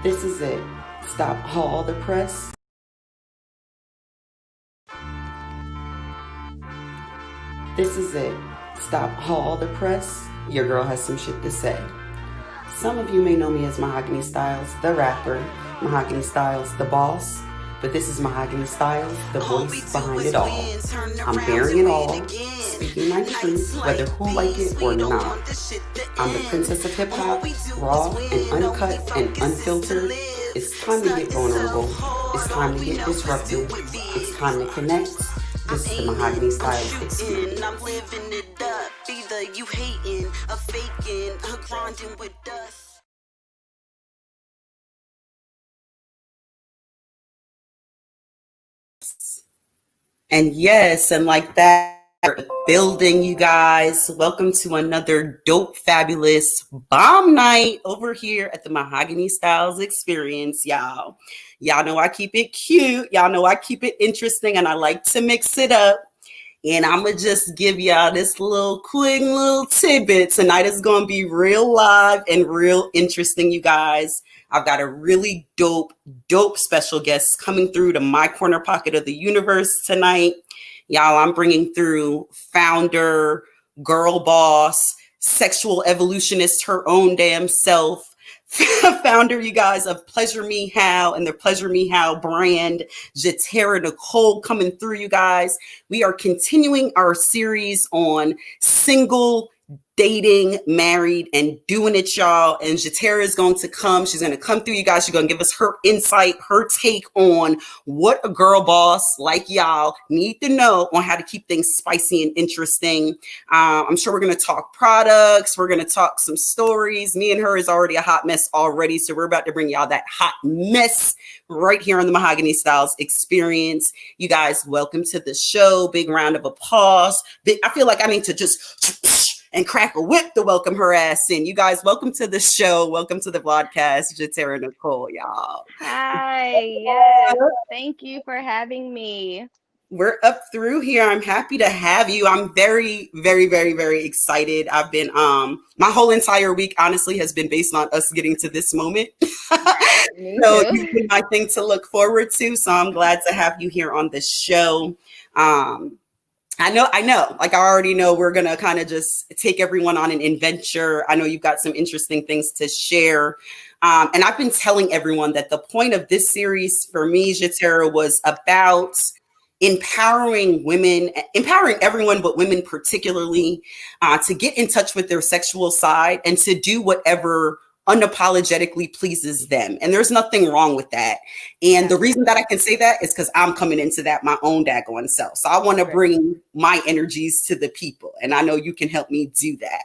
This is it. Stop all the press. This is it. Stop all the press. Your girl has some shit to say. Some of you may know me as Mahogany Stylez, the rapper, Mahogany Stylez, the boss, but this is Mahogany Stylez, the voice behind it all. I'm bearing it all, speaking my truth, whether who like it or not. I'm the princess of hip hop, raw and uncut and unfiltered. It's time to get vulnerable. It's time to get disruptive. It's time to connect. This is the Mahogany Stylez experience. I'm living it up. Either you hating, a faking, a grinding with us. And yes, and like that, building, you guys. Welcome to another dope, fabulous bomb night over here at the Mahogany Stylez experience, y'all. Y'all know I keep it cute. Y'all know I keep it interesting, and I like to mix it up. And I'm going to just give y'all this little quick little tidbit. Tonight is going to be real live and real interesting, you guys. I've got a really dope special guest coming through to my corner pocket of the universe tonight. Y'all, I'm bringing through founder, girl boss, sexual evolutionist, her own damn self, founder, you guys, of PleaseMeHow and the PleaseMeHow brand, Jatara Nicole coming through, you guys. We are continuing our series on single, dating, married, and doing it, y'all. And Jatara is going to come. She's going to come through, you guys. She's going to give us her insight, her take on what a girl boss like y'all need to know on how to keep things spicy and interesting. I'm sure we're going to talk products. We're going to talk some stories. Me and her is already a hot mess already. So we're about to bring y'all that hot mess right here on the Mahogany Stylez experience. You guys, welcome to the show. Big round of applause. I feel like I need to just and crack a whip to welcome her ass in. You guys, welcome to the show. Welcome to the vlogcast, Jatara Nicole, y'all. Hi, yes. Thank you for having me. We're up through here. I'm happy to have you. I'm very, very, very, very excited. I've been, my whole entire week, honestly, has been based on us getting to this moment. Right, me So too. you've been my thing to look forward to. So I'm glad to have you here on the show. I know, like I already know we're going to kind of just take everyone on an adventure. I know you've got some interesting things to share. And I've been telling everyone that the point of this series for me, Jatara, was about empowering women, empowering everyone, but women particularly, to get in touch with their sexual side and to do whatever unapologetically pleases them. And there's nothing wrong with that. And the reason that I can say that is because I'm coming into that my own daggone self. So I want to bring my energies to the people. And I know you can help me do that.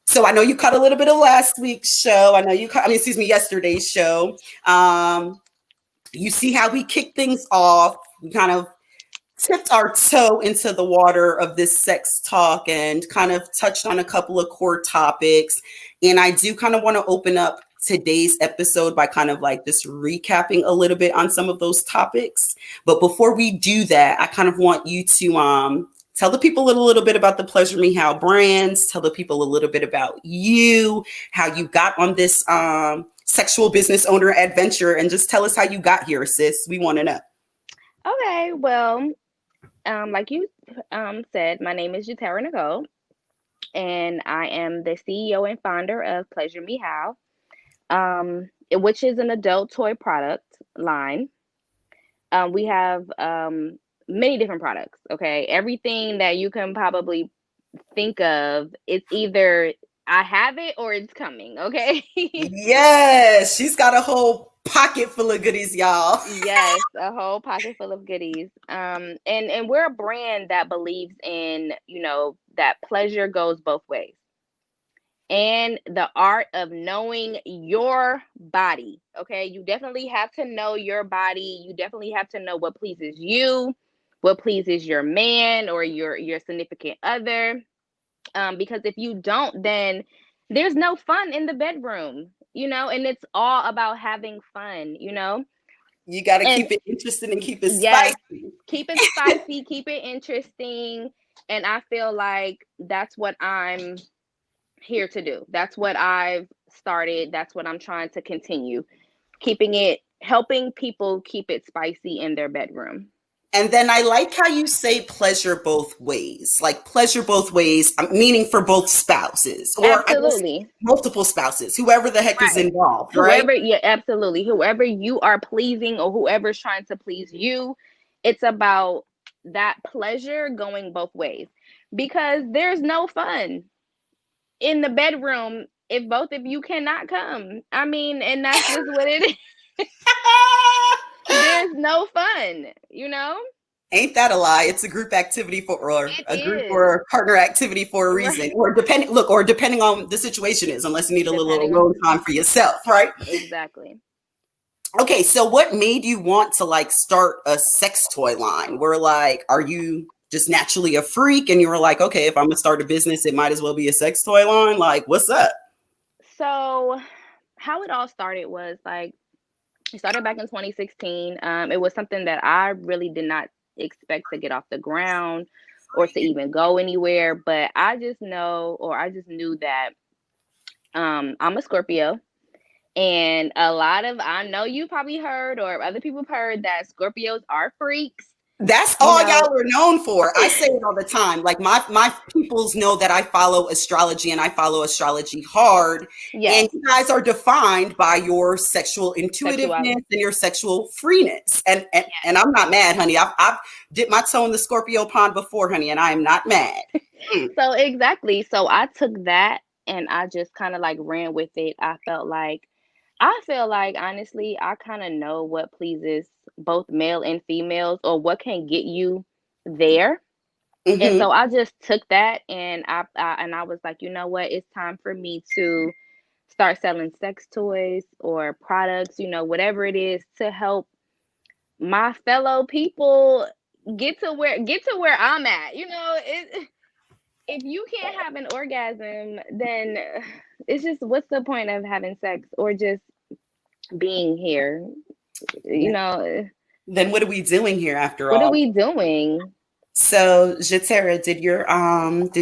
So I know you caught a little bit of last week's show. I know you caught, yesterday's show. You see how we kicked things off. We kind of tipped our toe into the water of this sex talk and kind of touched on a couple of core topics. And I do kind of want to open up today's episode by kind of like just recapping a little bit on some of those topics. But before we do that, I kind of want you to tell the people a little bit about the PleaseMeHow brands, tell the people a little bit about you, how you got on this sexual business owner adventure, and just tell us how you got here, sis. We want to know. Okay, well, like you said, my name is Jatara Nicole, and I am the CEO and founder of PleaseMeHow, which is an adult toy product line. We have many different products. Okay, everything that you can probably think of, it's either I have it or it's coming. Okay. Yes, she's got a whole pocket full of goodies, y'all. Yes, a whole pocket full of goodies. And we're a brand that believes in, that pleasure goes both ways. And the art of knowing your body. Okay, you definitely have to know your body. You definitely have to know what pleases you, what pleases your man or your significant other. Because if you don't, then there's no fun in the bedroom, and it's all about having fun. You got to And keep it interesting and keep it yes, spicy. keep it spicy, keep it interesting. And I feel like that's what I'm here to do. That's what I've started, that's what I'm trying to continue. Helping people keep it spicy in their bedroom. And then I like how you say pleasure both ways, like pleasure both ways, meaning for both spouses, or I guess Absolutely. multiple spouses, whoever the heck is Right. involved, right? Whoever, yeah, absolutely. Whoever you are pleasing or whoever's trying to please you, it's about that pleasure going both ways. Because there's no fun in the bedroom if both of you cannot come. I mean, and that's just what it is. There's no fun, you know? Ain't that a lie? It's a group activity for, or It a group is. or partner activity for a reason, Right. or depending on the situation is, unless you need a little Depending on alone time for yourself, right? exactly. Okay, so what made you want to like start a sex toy line? Where like, are you just naturally a freak and you were like, okay, if I'm gonna start a business, it might as well be a sex toy line? Like, what's up? So how it all started was like it started back in 2016. It was something that I really did not expect to get off the ground or to even go anywhere. But I just knew that I'm a Scorpio. And I know you probably heard or other people have heard that Scorpios are freaks, That's you all know. y'all are known for. I say it all the time. Like my peoples know that I follow astrology and I follow astrology hard. And Yes, you guys are defined by your sexual intuitiveness sexuality. and your sexual freeness. And I'm not mad, honey. I've dipped my toe in the Scorpio pond before, honey, and I am not mad. Mm. So exactly. So I took that and I just kind of like ran with it. I feel like honestly, I kind of know what pleases both male and females or what can get you there. And Hmm. so I just took that and I was like, you know what? It's time for me to start selling sex toys or products, whatever it is to help my fellow people get to where I'm at. If you can't have an orgasm, then it's just what's the point of having sex or just being here? You know, Then what are we doing here after what are all? we doing? So, Jatara, did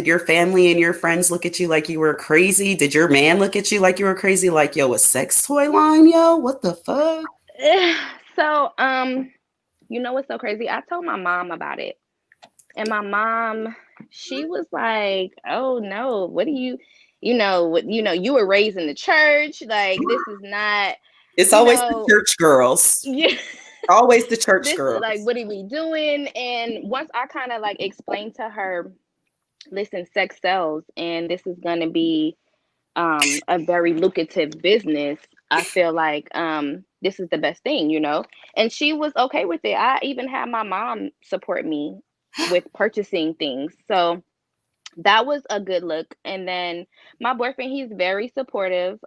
your family and your friends look at you like you were crazy? Did your man look at you like you were crazy? Like, yo, a sex toy line, yo? What the fuck? So, you know what's so crazy? I told my mom about it. And my mom, she was like, "Oh no, what do you were raised in the church. Like this is not, It's you always the know, church girls. yeah, Always the church this is like, girls. what are we doing?" And once I kind of like explained to her, "Listen, sex sells, and this is gonna be a very lucrative business. I feel like this is the best thing." And she was okay with it. I even had my mom support me with purchasing things. So that was a good look. And then my boyfriend, he's very supportive.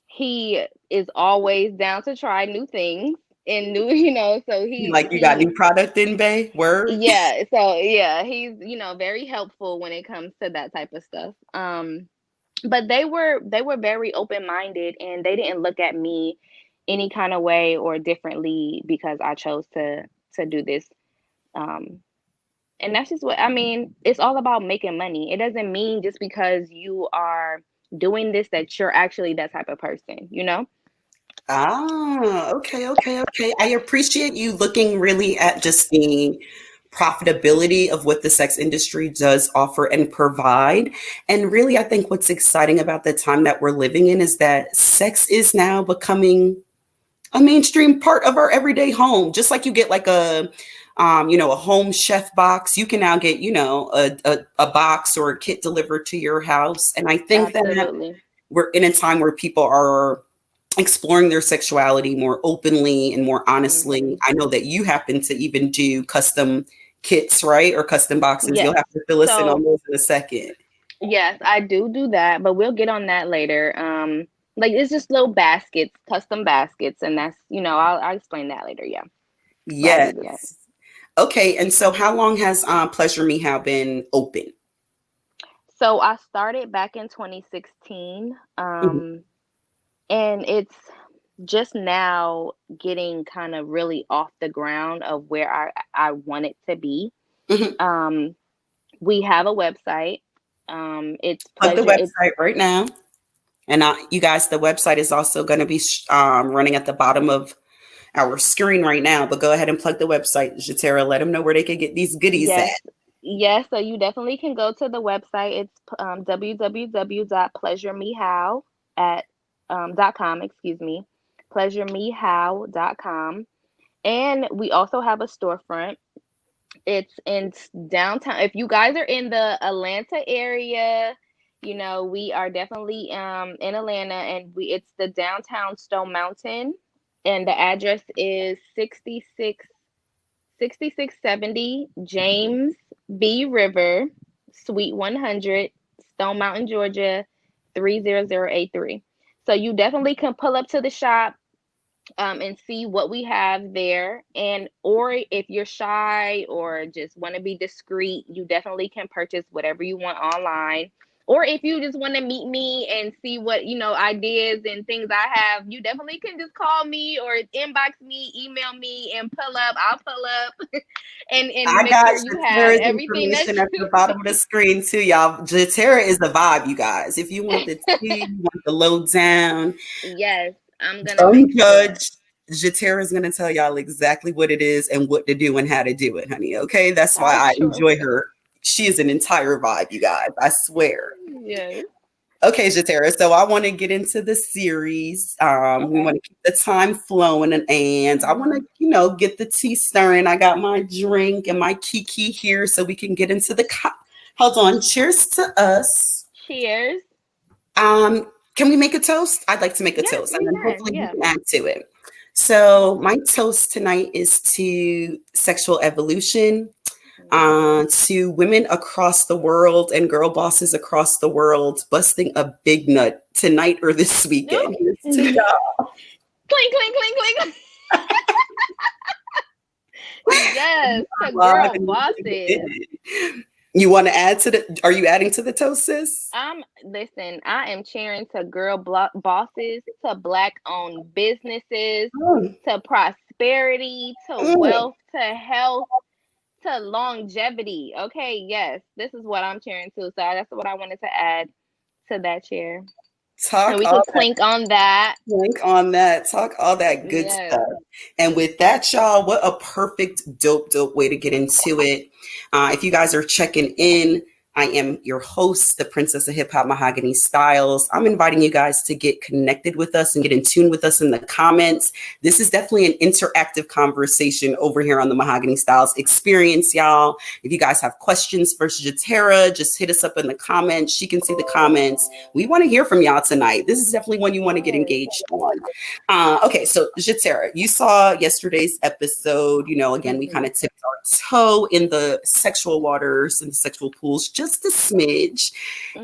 He is always down to try new things and new, so You like you got new product in Bay? Word? yeah, so yeah, he's, very helpful when it comes to that type of stuff. But they were very open-minded and they didn't look at me any kind of way or differently because I chose to do this. Um, and that's just what I mean. It's all about making money. It doesn't mean just because you are doing this that you're actually that type of person, you know? Ah, okay, okay, okay. I appreciate you looking really at just the profitability of what the sex industry does offer and provide. And really, I think what's exciting about the time that we're living in is that sex is now becoming a mainstream part of our everyday home. Just like you get like a home chef box, you can now get, a box or a kit delivered to your house. And I think that Absolutely. we're in a time where people are exploring their sexuality more openly and more honestly. Hmm. I know that you happen to even do custom kits, right? Or custom boxes. You'll Yes. have to fill us in on So, those in a second. yes, I do that, but we'll get on that later. Like it's just little baskets, custom baskets, and that's, I'll explain that later. Yeah. But I do do that. Yes. Okay. And so how long has Pleasure Me How been open? So I started back in 2016. Mhm, And it's just now getting kind of really off the ground of where I want it to be. mhm. Um, we have a website. It's Plug the pleasure. It's website right now. And you guys, the website is also going to be running at the bottom of our screen right now. But go ahead and plug the website, Jatara. Let them know where they can get these goodies Yes. at. Yes, so you definitely can go to the website. It's www.pleasuremehow at .com, excuse me, pleasuremehow.com. And we also have a storefront. It's in downtown. If you guys are in the Atlanta area, we are definitely in Atlanta, and it's the downtown Stone Mountain, and the address is 6670 James B. River, Suite 100, Stone Mountain, Georgia, 30083. So you definitely can pull up to the shop and see what we have there. And or if you're shy or just want to be discreet, you definitely can purchase whatever you want online. Or if you just want to meet me and see what, ideas and things I have, you definitely can just call me or inbox me, email me, and pull up. I'll pull up and I make got sure you have Jatara's everything that information at the you bottom of the screen too, y'all. Jatara is the vibe, you guys. If you want the tea, you want the lowdown, Yes, I'm gonna make sure. unjudged, Jatara is going to tell y'all exactly what it is and what to do and how to do it, honey. Okay, that's why I I sure enjoy will. her. She is an entire vibe, you guys. I swear. Yes. Okay, Jatara. So I want to get into the series. We Okay. want to keep the time flowing, and I want Mhm. to, get the tea stirring. I got my drink and my kiki here, so we can get into the. Hold on. Cheers to us. Cheers. Can we make a toast? I'd like to make a Yes, toast, and we then can. hopefully you Yeah. can add to it. So my toast tonight is to sexual evolution, Mhm. to women across the world and girl bosses across the world busting a big nut tonight or this No. weekend. Here's to Clink, y'all. clink, clink, clink. Yes, to Live girl and bosses. you want to add to the? Are you adding to the toast, sis? Listen, I am cheering to girl bosses, to black owned businesses, Mm, to prosperity, to mm. wealth, to health, to longevity. Okay, yes, this is what I'm cheering to. So that's what I wanted to add to that cheer. And Talk we all could clink on that. Link on that. Talk all that good Yes. stuff. And with that, y'all, what a perfect, dope way to get into it. If you guys are checking in, I am your host, the Princess of Hip Hop, Mahogany Stylez. I'm inviting you guys to get connected with us and get in tune with us in the comments. This is definitely an interactive conversation over here on the Mahogany Stylez experience, y'all. If you guys have questions for Jatara, just hit us up in the comments. She can see the comments. We want to hear from y'all tonight. This is definitely one you want to get Yes. engaged on. Okay, so Jatara, you saw yesterday's episode. Again, we kind Mhm. of tipped our toe in the sexual waters and the sexual pools just a smidge.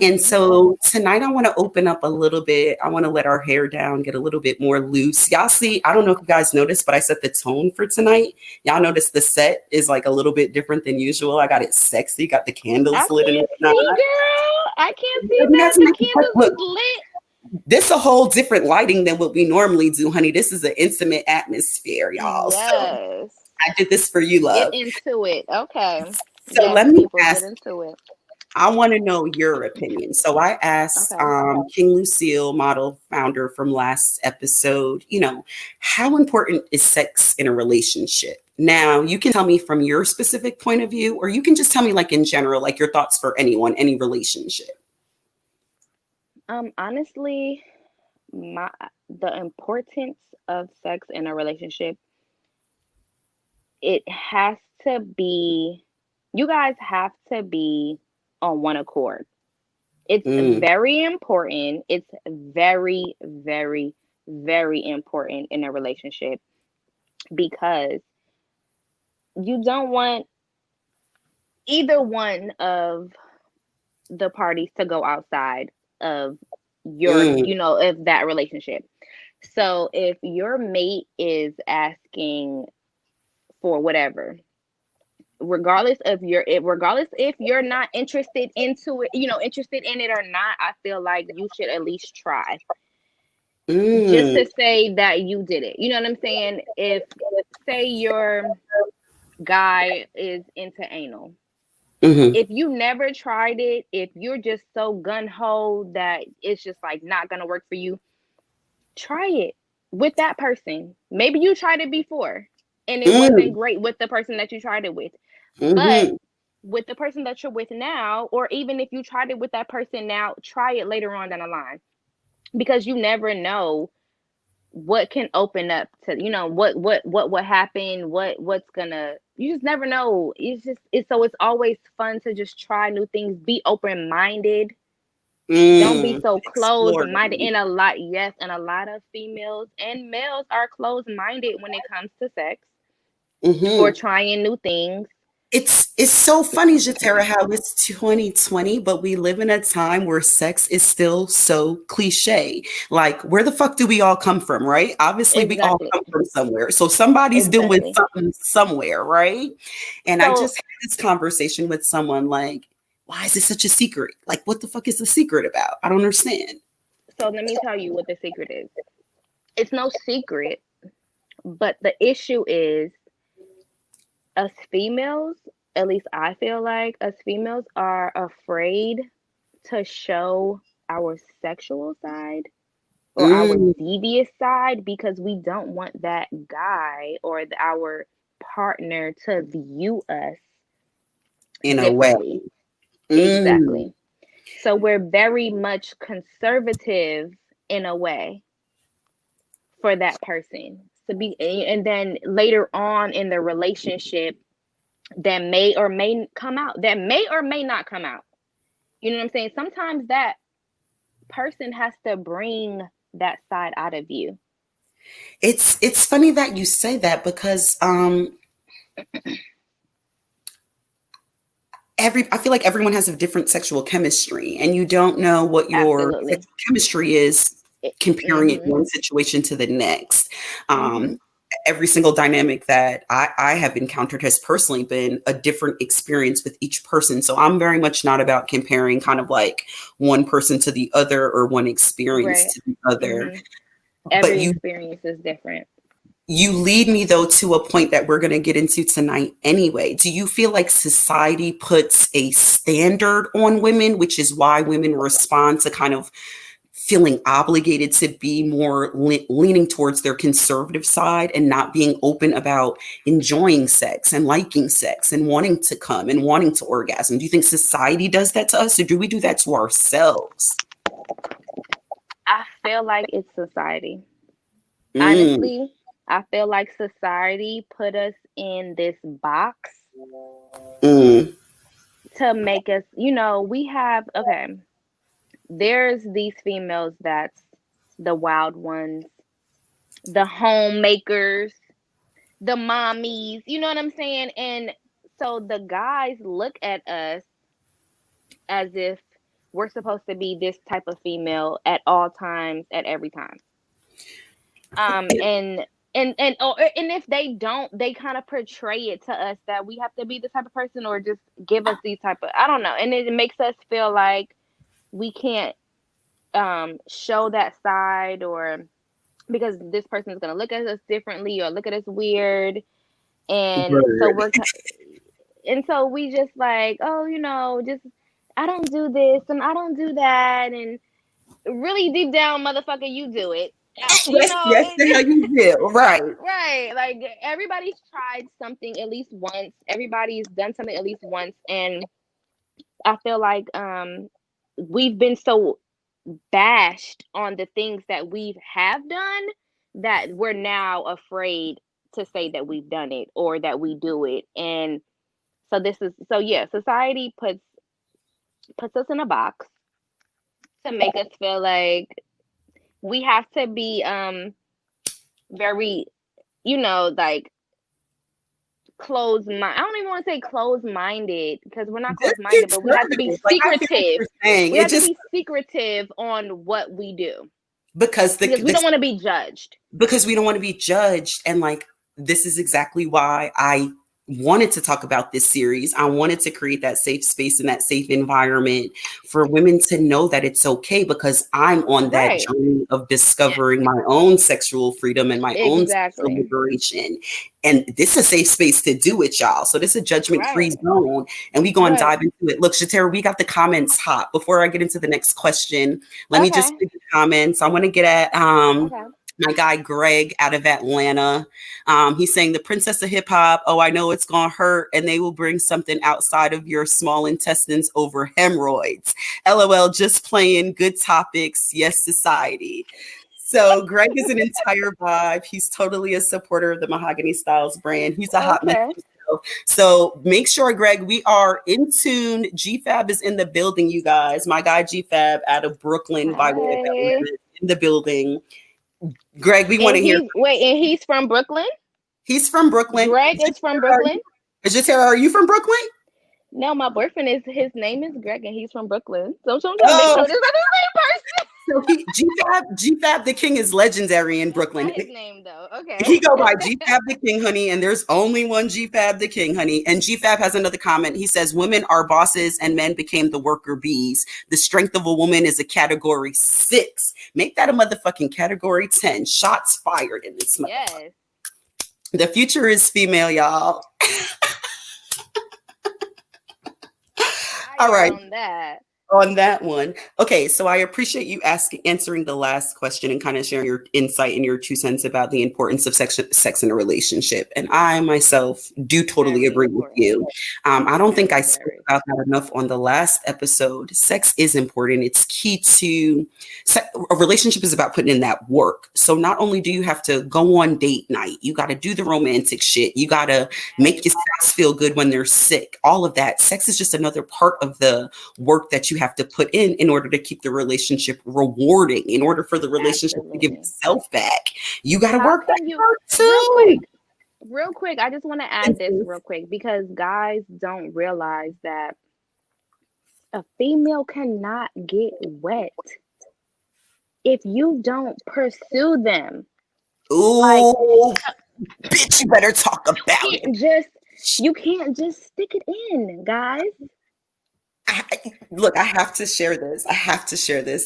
And Mhm. so tonight I want to open up a little bit. I want to let our hair down, get a little bit more loose. Y'all see, I don't know if you guys noticed, but I set the tone for tonight. Y'all notice the set is like a little bit different than usual. I got it sexy, got the I candles lit and can't whatnot. see, girl. I can't see We got that. to The make it candles look. is lit. This a whole different lighting than what we normally do, honey. This is an intimate atmosphere, y'all. So Yes. I did this for you, Get love. into it. Okay. So Yes, let me people, get ask, into it. I want to know your opinion. So I asked Okay. King Lucille, model founder from last episode, how important is sex in a relationship? Now, you can tell me from your specific point of view, or you can just tell me, like, in general, like your thoughts for anyone, any relationship. Honestly, my the importance of sex in a relationship, it has to be, you guys have to be on one accord. It's Mm, very important. It's very, very, very important in a relationship because you don't want either one of the parties to go outside of mm, of that relationship. So if your mate is asking for whatever, regardless if you're not interested into it, interested in it or not, I feel like you should at least try, just mm, to say that you did it. You know what I'm saying? If, say, your guy is into anal, Mm-hmm. If you never tried it, if you're just so gun-ho that it's just like not gonna work for you, try it with that person. Maybe you tried it before and it wasn't Mm-hmm. great with the person that you tried it with. But Mm-hmm. with the person that you're with now, or even if you tried it with that person now, try it later on down the line. Because you never know what can open up to, what will happen, what's gonna, you just never know. It's always fun to just try new things, be open-minded. Don't be so closed-minded. Exploring. And a lot of females and males are closed-minded when it comes to sex or Mm-hmm. trying new things. It's so funny, Jatara, how it's 2020, but we live in a time where sex is still so cliche. Like, where the fuck do we all come from, right? Obviously, we all Exactly. come from somewhere. So somebody's doing Exactly. something somewhere, right? And I So just had this conversation with someone like, why is this such a secret? Like, what the fuck is the secret about? I don't understand. so let me tell you what the secret is. It's no secret, but the issue is us females, at least I feel like us females are afraid to show our sexual side or our Mm, devious side because we don't want that guy or our partner to view us in a way. differently. Mm, Exactly. So we're very much conservative in a way for that person to be, and then later on in the relationship, that may or may come out, that may or may not come out. You know what I'm saying? Sometimes that person has to bring that side out of you. it's funny that you say that because I feel like everyone has a different sexual chemistry, and you don't know what your Absolutely. sexual chemistry is comparing it Mm-hmm. one situation to the next. Mm-hmm. Um, every single dynamic that I have encountered has personally been a different experience with each person. So I'm very much not about comparing kind of like one person to the other or one experience Right. to the other. Mm-hmm. But Every experience is different. you lead me though to a point that we're going to get into tonight anyway. Do you feel like society puts a standard on women, which is why women respond to kind of feeling obligated to be more leaning towards their conservative side and not being open about enjoying sex and liking sex and wanting to come and wanting to orgasm? Do you think society does that to us, or do we do that to ourselves? I feel like it's society. Mm, Honestly, I feel like society put us in this box mm, to make us, we have, okay, there's these females that's the wild ones, the homemakers, the mommies, you know what I'm saying? And so the guys look at us as if we're supposed to be this type of female at all times, at every time. And if they don't, they kind of portray it to us that we have to be this type of person, or just give us these type of, I don't know, and it makes us feel like we can't show that side, or because this person is going to look at us differently or look at us weird. And so word. we just like, oh, just, I don't do this and I don't do that, and really deep down, motherfucker, you do it. Yes, yes, the hell you do. Right. Right. Like, everybody's tried something at least once. Everybody's done something at least once, and I feel like we've been so bashed on the things that we have done that we're now afraid to say that we've done it or that we do it. And so yeah, society puts us in a box to make us feel like we have to be very, like, closed mind. I don't even want to say closed minded, because we're not This closed minded, gets but we have to be nervous. Like, I feel what secretive. you're saying. We It have to just be secretive on what we do because because we don't want to be judged. because we don't want to be judged, and like this is exactly why I wanted to talk about this series. I wanted to create that safe space and that safe environment for women to know that it's okay, because I'm on that Right. journey of discovering my own sexual freedom and my own sexual Exactly. liberation. And this is a safe space to do it, y'all. So this is a judgment-free Right. zone. And we go and Right. dive into it. Look, Jatara, we got the comments hot. Before I get into the next question, let me just Okay. read the comments. I want to get at Okay. my guy Greg out of Atlanta. He's saying the princess of hip hop. Oh, I know it's gonna hurt, and they will bring something outside of your small intestines over hemorrhoids. LOL, just playing. Good topics. Yes, society. So Greg is an entire vibe. He's totally a supporter of the Mahogany Stylez brand. He's a hot mess Okay. himself. So make sure, Greg, we are in tune. GFab is in the building, you guys. My guy GFab out of Brooklyn by way of Hi. Atlanta in the building. Greg, we want And to hear. he's from Brooklyn? He's from Brooklyn. Greg is from Brooklyn? Jatara, are you from Brooklyn? No, my boyfriend his name is Greg and he's from Brooklyn. So I'm trying to make Oh, sure this is not the same person. so GFab the King is legendary in That's Brooklyn. not his name though. Okay. He go by GFab the King, honey, and there's only one GFab the King, honey. And GFab has another comment. He says, women are bosses and men became the worker bees. The strength of a woman is a category 6. Make that a motherfucking category 10. Shots fired in this motherfucker. Yes. The future is female, y'all. All right. On that. On that one. Okay, so I appreciate you answering the last question and kind of sharing your insight and your 2 cents about the importance of sex in a relationship. And I myself do totally Very agree with important. you. I don't think I Very, spoke very. about that enough on the last episode. Sex is important. It's key to a relationship is about putting in that work. So not only do you have to go on date night, you got to do the romantic shit. You got to make your spouse feel good when they're sick. All of that. Sex is just another part of the work that you have to put in order to keep the relationship rewarding. In order for the relationship to give itself back, you got to work that hard too. Real quick, I just want to add this real quick because guys don't realize that a female cannot get wet if you don't pursue them. Ooh, like, bitch, you better talk about it. You can't just stick it in, guys. Look, I have to share this.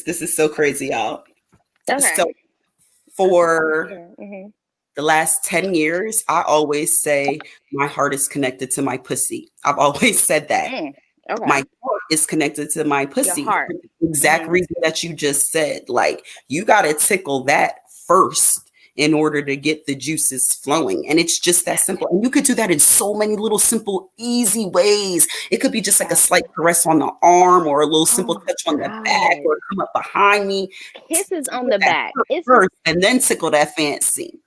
This is so crazy, y'all. Okay. So for the last 10 years, I always say my heart is connected to my pussy. I've always said that. Okay. My heart is connected to my pussy. Your heart. For the exact reason that you just said. Like, you got to tickle that first in order to get the juices flowing. And it's just that simple. And you could do that in so many little simple, easy ways. It could be just like a slight caress on the arm or a little simple touch on the back or come up behind me. Kisses on the back. First, and then tickle that fancy.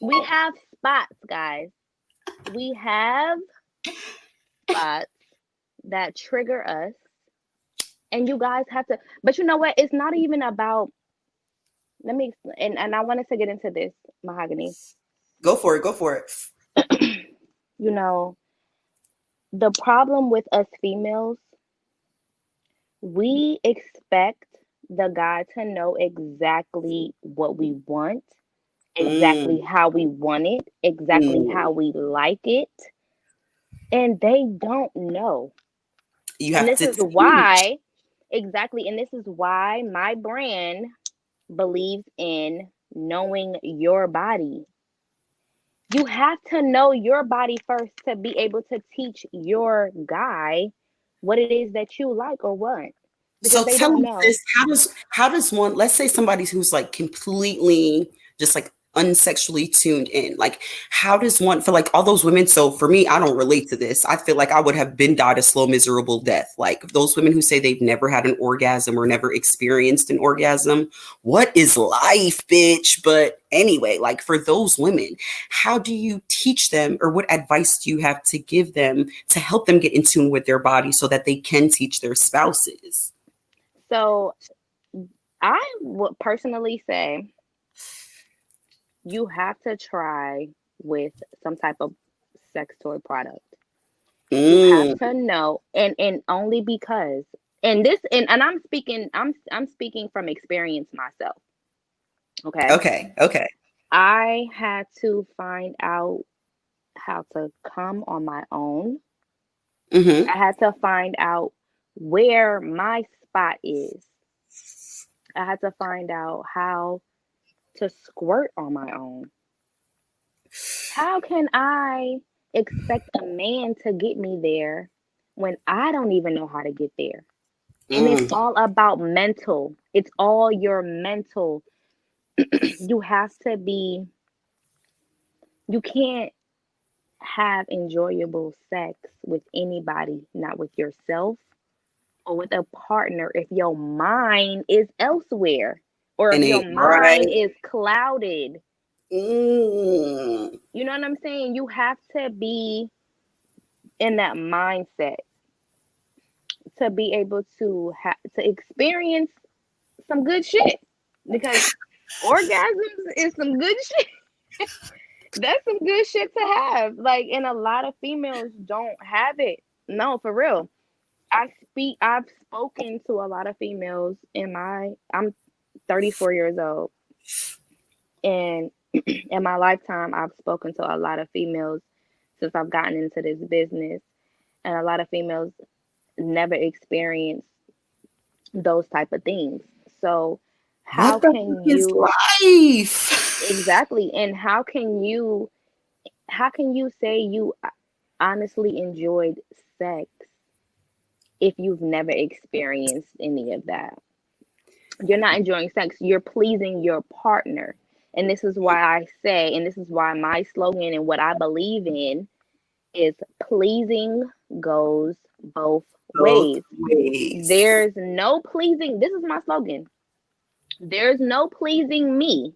We have spots, guys. We have spots that trigger us. And you guys have to, but you know what? It's not even about, let me, and I wanted to get into this, Mahogany. Go for it. You know, the problem with us females, we expect the guy to know exactly what we want, exactly how we want it, exactly how we like it. And they don't know. You have and this to is why, exactly, and this is why my brand believes in knowing your body. You have to know your body first to be able to teach your guy what it is that you like or want. So tell me this, how does one, let's say somebody who's like completely just like unsexually tuned in, like how does one, for like all those women, so for me, I don't relate to this. I feel like I would have died a slow, miserable death. Like those women who say they've never had an orgasm or never experienced an orgasm. What is life, bitch? But anyway, like for those women, how do you teach them, or what advice do you have to give them to help them get in tune with their body so that they can teach their spouses? So I would personally say you have to try with some type of sex toy product. You have to know, and only because, and I'm speaking from experience myself. Okay. Okay. I had to find out how to come on my own. Mm-hmm. I had to find out where my spot is. I had to find out how to squirt on my own. How can I expect a man to get me there when I don't even know how to get there? And it's Mm. all about mental. It's all your mental. You have to be, you can't have enjoyable sex with anybody, not with yourself or with a partner, if your mind is elsewhere or if And your it right. mind is clouded. Mm. You know what I'm saying? You have to be in that mindset to be able to to experience some good shit, because orgasms is some good shit. That's some good shit to have. Like, and a lot of females don't have it. No, for real. I've spoken to a lot of females I'm 34 years old, and in my lifetime I've spoken to a lot of females since I've gotten into this business, and a lot of females never experienced those type of things. So how What the fuck can is you life? exactly, and how can you say you honestly enjoyed sex if you've never experienced any of that? You're not enjoying sex, you're pleasing your partner. And this is why I say, and this is why my slogan and what I believe in is pleasing goes both Both ways. ways. There's no pleasing, this is my slogan. There's no pleasing me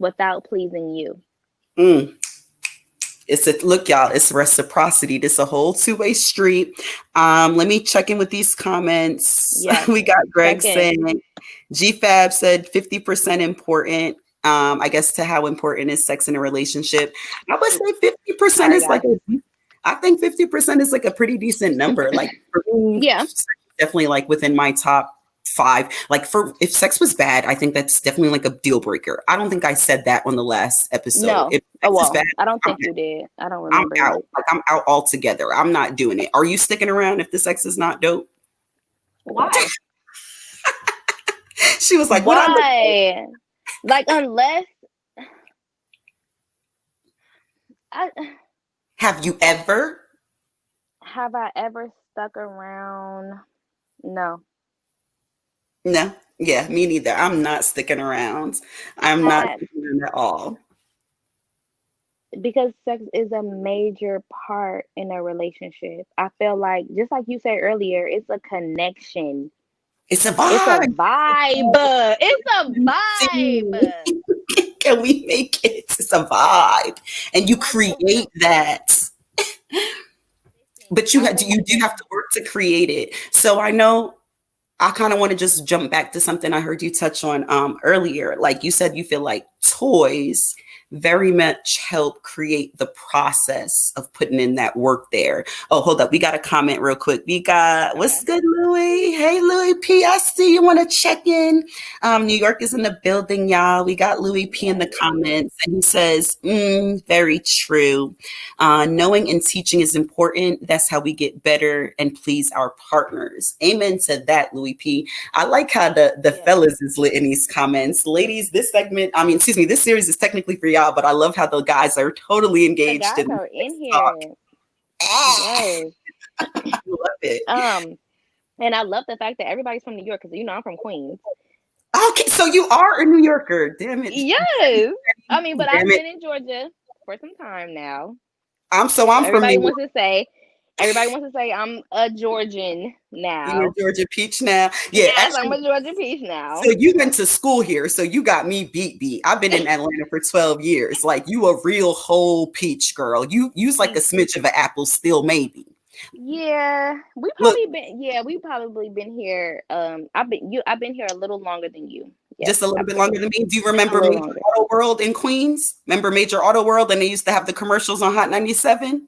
without pleasing you. Mm. It's a look, y'all. It's reciprocity. This a whole two-way street. Let me check in with these comments. Yes. We got Greg Second. saying GFab said 50% important. I guess to how important is sex in a relationship. I would say 50% Sorry, is like guys. I think 50% is like a pretty decent number. Like for me, Yeah. definitely like within my top five. Like for if sex was bad, I think that's definitely like a deal breaker. I don't think I said that on the last episode. No. If Oh, sex is well, bad, I don't I'm, think you did. I don't I'm remember out. that. Like I'm out altogether. I'm not doing it. Are you sticking around if the sex is not dope? Why? She was like, "What I look like? Why? Like, unless I Have you ever?" have I ever stuck around? No. No. Yeah, me neither. I'm not sticking around. I'm not I sticking around at all. Because sex is a major part in a relationship. I feel like, just like you said earlier, it's a connection. It's a It's a vibe. vibe. It's a vibe. Can we make it? It's a vibe, and you Like, for create real. that. Listen, But I you believe do have in to work to create it. So I know I kind of want to just jump back to something I heard you touch on earlier. Like you said, you feel like toys very much help create the process of putting in that work there. Oh, hold up. We got a comment real quick. We got, okay. what's good, Louis? Hey, Louis P. I see you want to check in. New York is in the building, y'all. We got Louis P in Yes. the comments, and he says, very true. Knowing and teaching is important. That's how we get better and please our partners. Amen to that, Louis P. I like how the Yes. fellas is lit in these comments. Ladies, this segment, I mean, excuse me, this series is technically for y'all, but I love how the guys are totally The engaged guys in are in talk. here. Ah, Yes. I love it. And I love the fact that everybody's from New York, because I'm from Queens. Okay, so you are a New Yorker. Damn it. Yes. I mean, but I've Damn it. been in Georgia for some time now. I'm So from New York. everybody wants to say I'm a Georgian You're a now. Georgia peach now. Yeah, Yes, I'm actually, a Georgia peach now. so you went to school here, so you got me beat. I've been in Atlanta for 12 years. Like you a real whole peach girl. You use like a smidge of an apple still, maybe. Yeah, Look, we've probably been here. I've been here a little longer than you. Yes, just a little bit longer absolutely. than me. Do you Just a remember little Major longer. Auto World in Queens? Remember Major Auto World, and they used to have the commercials on Hot 97?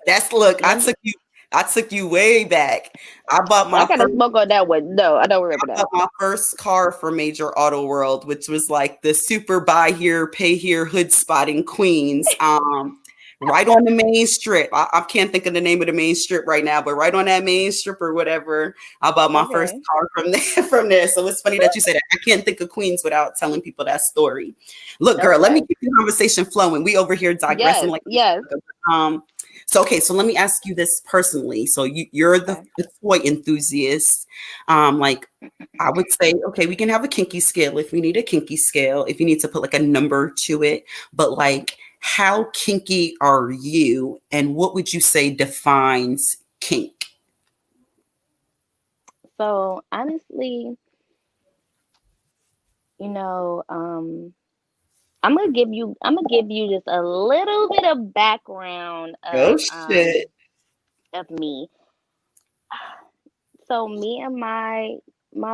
That's look, I Let me took you I took you way back. I bought Well, I my gotta first smoke on that one. No, I don't remember bought that. my first car for Major Auto World, which was like the super buy here, pay here hood spot in Queens. Right on the main strip. I can't think of the name of the main strip right now, but right on that main strip or whatever, I bought my first Okay. car from there. From there, so it's funny that you say that. I can't think of Queens without telling people that story. Look, girl, let me Okay. keep the conversation flowing. We over here digressing Yes. like Yes. um. So okay, so let me ask you this personally. So you're Okay. the toy enthusiast. Like I would say, okay, we can have a kinky scale if we need a kinky scale, if you need to put like a number to it. But like, how kinky are you? And what would you say defines kink? So honestly, you know, I'm gonna give you just a little bit of background Oh shit. of me. So me and my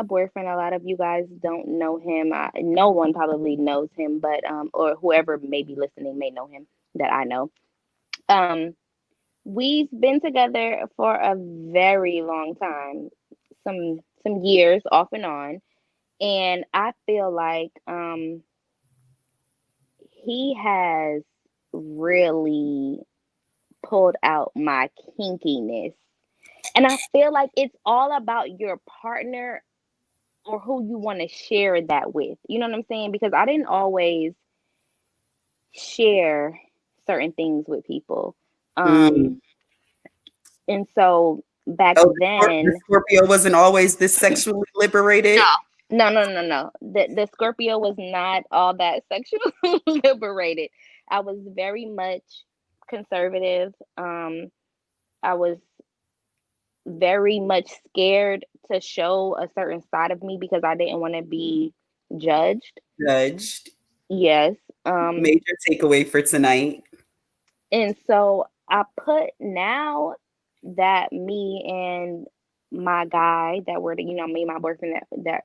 boyfriend, a lot of you guys don't know him. No one probably knows him, but or whoever may be listening may know him that I know. Um, we've been together for a very long time, some years off and on, and I feel like he has really pulled out my kinkiness. And I feel like it's all about your partner or who you want to share that with. You know what I'm saying? Because I didn't always share certain things with people. Um, Mm. and so back Oh, the then, Scorpio wasn't always this sexually no, liberated. no. The Scorpio was not all that sexually liberated. I was very much conservative. I was very much scared to show a certain side of me because I didn't want to be judged. Judged. Yes. Um, Major takeaway for tonight. and so I put now that me and my guy that we're, me and my boyfriend that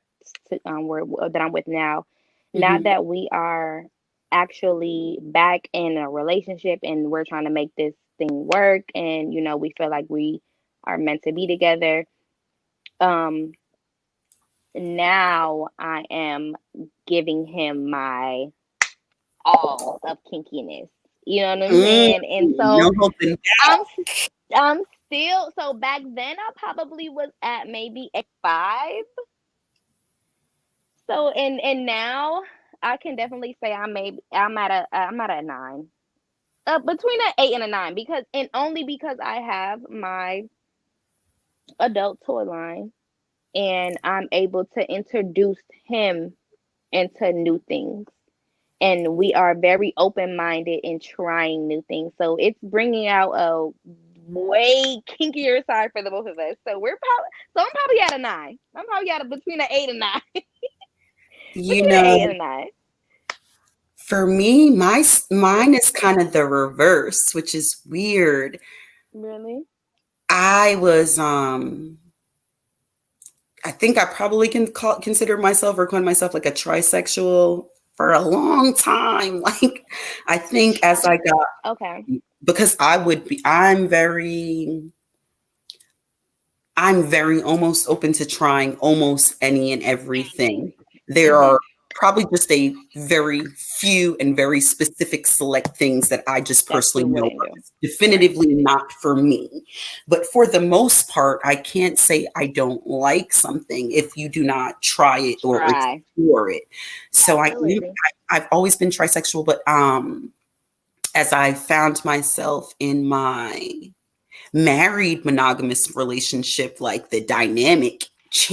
I'm with now, now Hmm. that we are actually back in a relationship and we're trying to make this thing work and we feel like we are meant to be together. Um, Now I am giving him my all of kinkiness. You know what I'm Mm. saying? And so No holding I'm I'm still, so back then I probably was at maybe a 5. So and now I can definitely say I'm at a 9. Between an 8 and a 9, because and only because I have my adult toy line and I'm able to introduce him into new things. And we are very open minded in trying new things. So it's bringing out a way kinkier side for the both of us. I'm probably at a 9. I'm probably at between an 8 and 9. You Between an 8 know, and a 9. for me, mine is kind of the reverse, which is weird. Really? I was I think I probably consider myself or call myself like a trisexual for a long time. Like I think as I got, Okay. because I'm very almost open to trying almost any and Anything. everything. There Hmm. are probably just a very few and very specific select things that I just That personally you know wouldn't are do. Right. definitively not for me. But for the most part, I can't say I don't like something if you do not try it or Try. explore it. So Absolutely. I've always been trisexual, but as I found myself in my married monogamous relationship, like the dynamic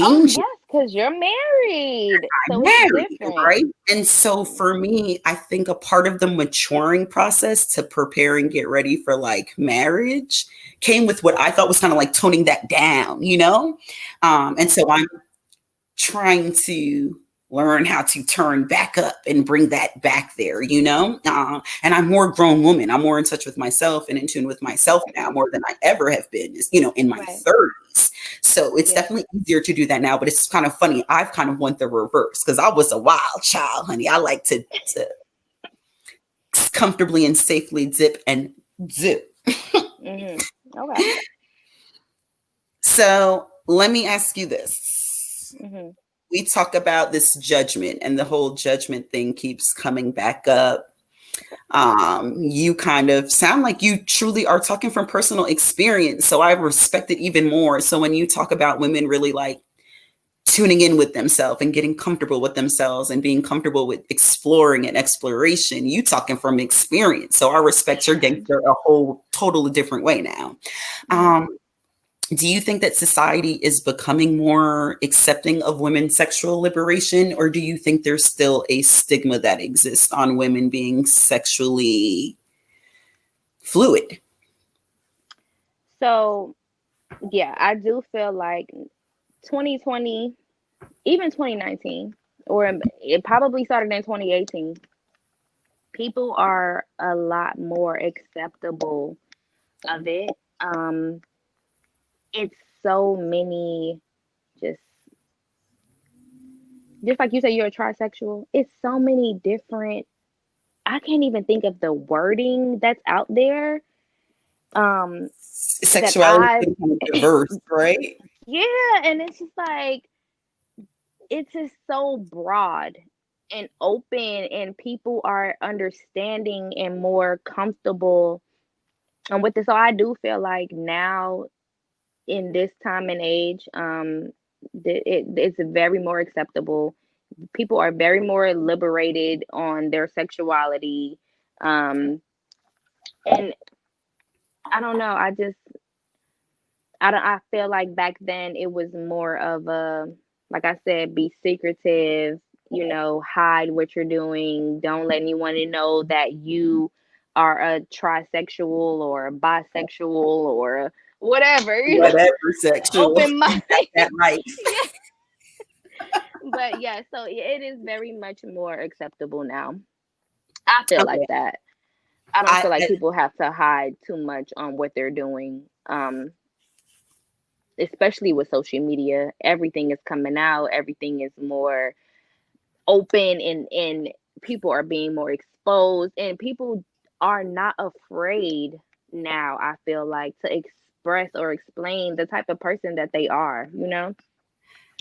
Oh, changes. yes, because you're married. I'm So it's married, different. right? And so Mhm. for me, I think a part of the maturing process to prepare and get ready for like marriage came with what I thought was kind of like toning that down, you know? And so I'm trying to learn how to turn back up and bring that back there, you know? And I'm more grown woman. I'm more in touch with myself and in tune with myself now more than I ever have been, in my Right. 30s. So it's Yeah. definitely easier to do that now, but it's kind of funny. I've kind of went the reverse because I was a wild child, honey. I like to comfortably and safely dip and zip. Hmm. Okay. So let me ask you this. Hmm. We talk about this judgment, and the whole judgment thing keeps coming back up. You kind of sound like you truly are talking from personal experience. So I respect it even more. So when you talk about women really like tuning in with themselves and getting comfortable with themselves and being comfortable with exploring and exploration, you talking from experience. So I respect your gangster a whole totally different way now. Hmm. Do you think that society is becoming more accepting of women's sexual liberation, or do you think there's still a stigma that exists on women being sexually fluid? So yeah, I do feel like 2020, even 2019, or it probably started in 2018. People are a lot more acceptable of it. Um, it's so many, just just like you say, you're a trisexual. It's so many different. I can't even think of the wording that's out there. Um, that Sexuality I, is kind of diverse, right? yeah, and it's just like it's just so broad and open, and people are understanding and more comfortable with it. So I do feel like now in this time and age, it's very more acceptable. People are very more liberated on their sexuality, um, and I don't know. I don't. I feel like back then it was more of a, like I said, be secretive. Hide what you're doing. Don't let anyone know that you are a trisexual or a bisexual or whatever. Whatever sexual, Open mind. you got that right. Yeah. But yeah, so it is very much more acceptable now. I feel like Okay. that. I don't feel like I people have to hide too much on what they're doing. Especially with social media, everything is coming out, everything is more open, and people are being more exposed, and people are not afraid now, I feel like, to express or explain the type of person that they are.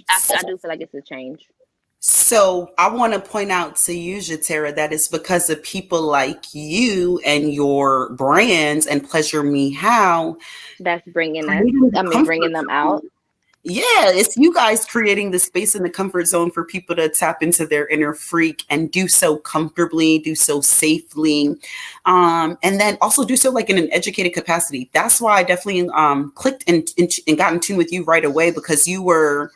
I do feel like it's a change. So I want to point out to you, Jatara, that it's because of people like you and your brands and Pleasure Me How That's bringing us, creating the I mean, comfort bringing them zone. out. Yeah, it's you guys creating the space in the comfort zone for people to tap into their inner freak and do so comfortably, do so safely, and then also do so like in an educated capacity. That's why I definitely clicked and got in tune with you right away because you were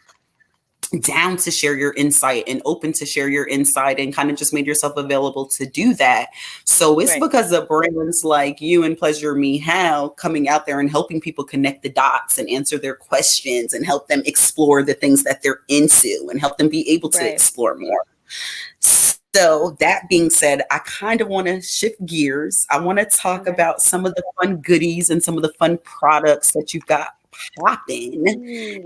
down to share your insight and open to share your insight and kind of just made yourself available to do that. So it's Right. because of brands like you and Pleasure Me How coming out there and helping people connect the dots and answer their questions and help them explore the things that they're into and help them be able to Right. explore more. So that being said, I kind of want to shift gears. I want to talk Okay. about some of the fun goodies and some of the fun products that you've got popping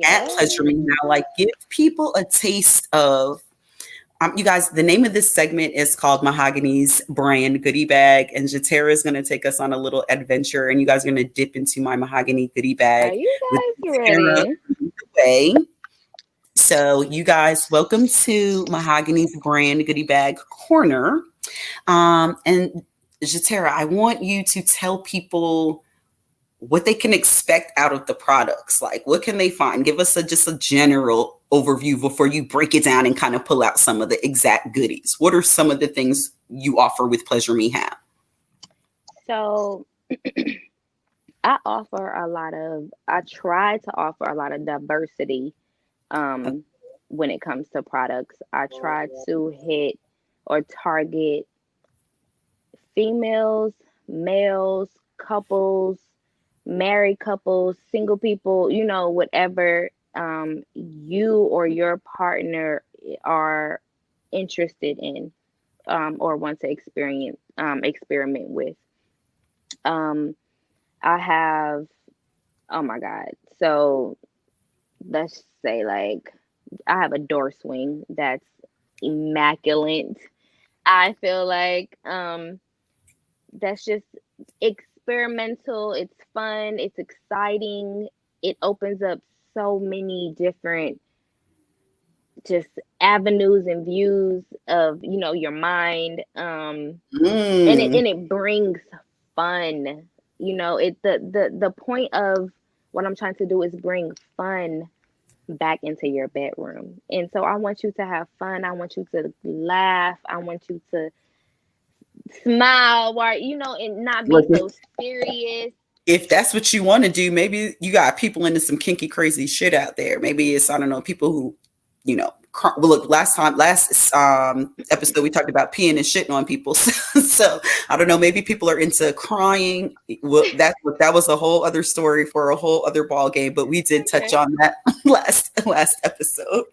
at Pleasure Yeah. Me Now. Like, give people a taste of. You guys, the name of this segment is called Mahogany's Brand Goodie Bag, and Jatara is going to take us on a little adventure, and you guys are going to dip into my mahogany goodie Are bag you with guys the camera ready? away. So, you guys, welcome to Mahogany's Brand Goodie Bag Corner. And Jatara, I want you to tell people what they can expect out of the products. Like, what can they find? Give us just a general overview before you break it down and kind of pull out some of the exact goodies. What are some of the things you offer with Pleasure Me How? So I try to offer a lot of diversity um, when it comes to products. I try to hit or target females, males, couples, married couples, single people, whatever you or your partner are interested in, or want to experiment with. Um, I have, oh my God. So let's say, like, I have a door swing that's immaculate. I feel like that's just experimental, it's fun, it's exciting, it opens up so many different just avenues and views of, your mind. And it Mm. brings fun. The point of what I'm trying to do is bring fun back into your bedroom. And so I want you to have fun. I want you to laugh. I want you to smile, or and not Look, be so serious. if that's what you want to do, maybe you got people into some kinky, crazy shit out there. Maybe it's, I don't know, people who, well, look, last episode, we talked about peeing and shitting on people. So I don't know, maybe people are into crying. Well, that was a whole other story for a whole other ball game, but we did touch Okay. on that last episode.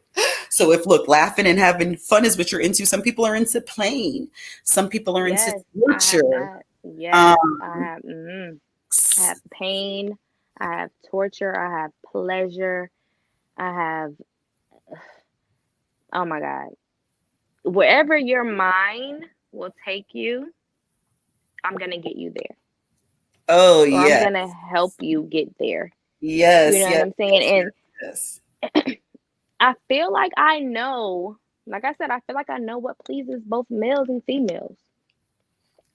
So if, look, laughing and having fun is what you're into, some people are into playing. Some people are into Yes, I have torture. that. Yes, I Um, have. I have pain. I have torture. I have pleasure. I have. Oh my God. Wherever your mind will take you, I'm gonna get you there, oh, or I'm yeah. gonna help you get there. You Yes, know what yes, I'm saying? yes. And I feel like I know. Like I said, I feel like I know what pleases both males and females.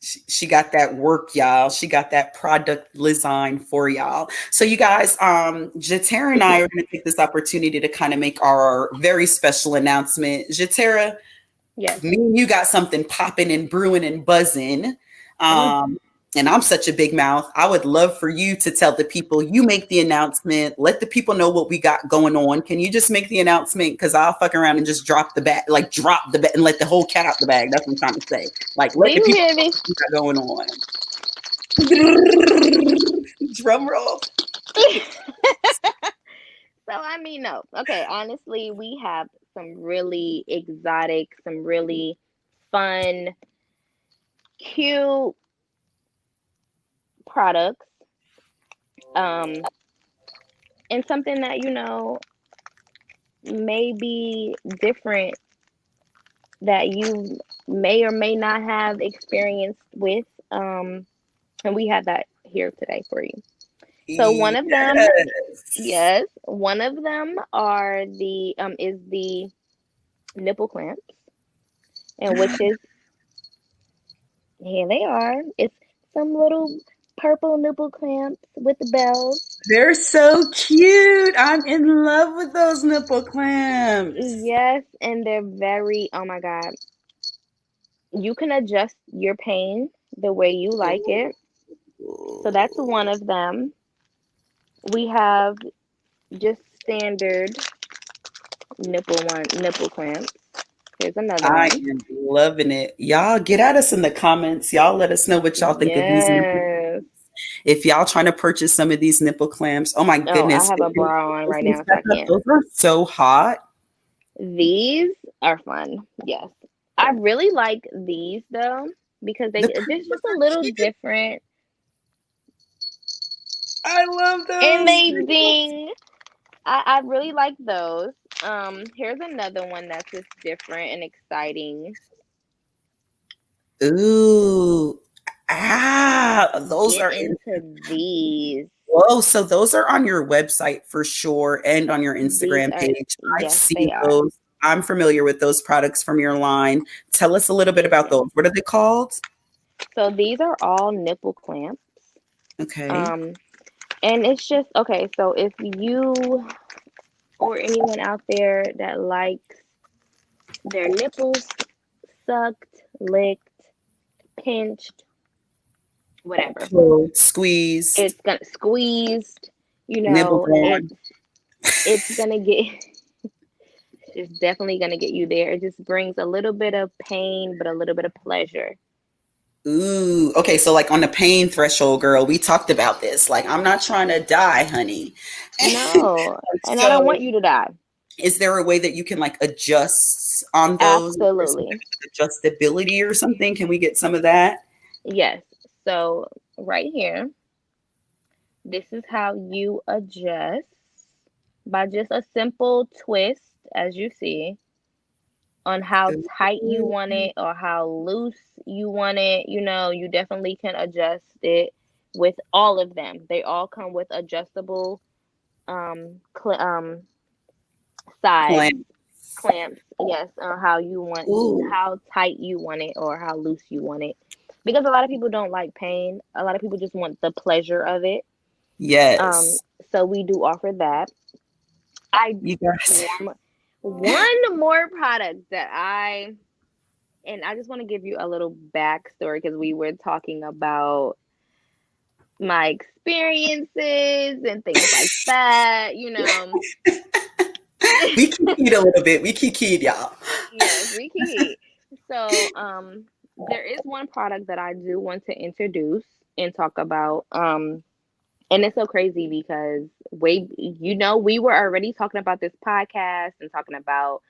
She got that work, y'all. She got that product design for y'all. So you guys, Jatara and I are going to take this opportunity to kind of make our very special announcement. Jatara, Yes. me and you got something popping and brewing and buzzing. Mm. And I'm such a big mouth. I would love for you to tell the people, you make the announcement, let the people know what we got going on. Can you just make the announcement? Because I'll fuck around and just drop the bag, like drop the bag and let the whole cat out the bag. That's what I'm trying to say. Like, Do let the you people hear know me? what we got going on. Drum roll. So I mean, no. Okay, honestly, we have some really exotic, some really fun, cute products. Um, and something that may be different, that you may or may not have experienced with. And we have that here today for you. So one of them, Yes. yes, one of them are the is the nipple clamps, and which is, here they are. It's some little purple nipple clamps with the bells. They're so cute. I'm in love with those nipple clamps. Yes, and they're very, oh my God. You can adjust your pain the way you like it. So that's one of them. We have just standard nipple clamps. Here's another I one. am loving it. Y'all get at us in the comments. Y'all let us know what y'all think of these nipple. Yes. If y'all trying to purchase some of these nipple clamps, oh my Oh, I goodness. have a bra on right now, so I can't. Those are so hot. These are fun. Yes. I really like these though, because The they're purple just ones a are little cute. different, I love and those. they ding. I really like those. Here's another one that's just different and exciting. Ooh. Ah, those Get are in. into these. Whoa, so those are on your website for sure and on your These Instagram are, page. I've yes, seen they are. those. I'm familiar with those products from your line. Tell us a little bit Yes, about ma'am. those. What are they called? So these are all nipple clamps. Okay. Um, and it's just okay. So if you or anyone out there that likes their nipples sucked, licked, pinched, whatever, Pulled, squeezed, it's gonna squeezed. nibbled on. It's gonna get. It's definitely gonna get you there. It just brings a little bit of pain, but a little bit of pleasure. Ooh, okay. So, like on the pain threshold, girl, we talked about this. Like, I'm not trying to die, honey. No, and I don't So, want you to die. is there a way that you can like adjust on those? Is there some Absolutely. type of adjustability or something? Can we get some of that? Yes. So right here, this is how you adjust by just a simple twist, as you see, on how tight you want Ooh. it or how loose you want it. You definitely can adjust it with all of them. They all come with adjustable cl- sides, Clamp. clamps. Yes, how you want, Ooh, how tight you want it, or how loose you want it. Because a lot of people don't like pain. A lot of people just want the pleasure of it. Um, yes. so we do offer that. I You guys. one more product that I just want to give you a little backstory because we were talking about my experiences and things like that, you know. We kikied a little bit. We kikied, y'all. Yes, we can eat. So, there is one product that I do want to introduce and talk about. And it's so crazy because we were already talking about this podcast and talking about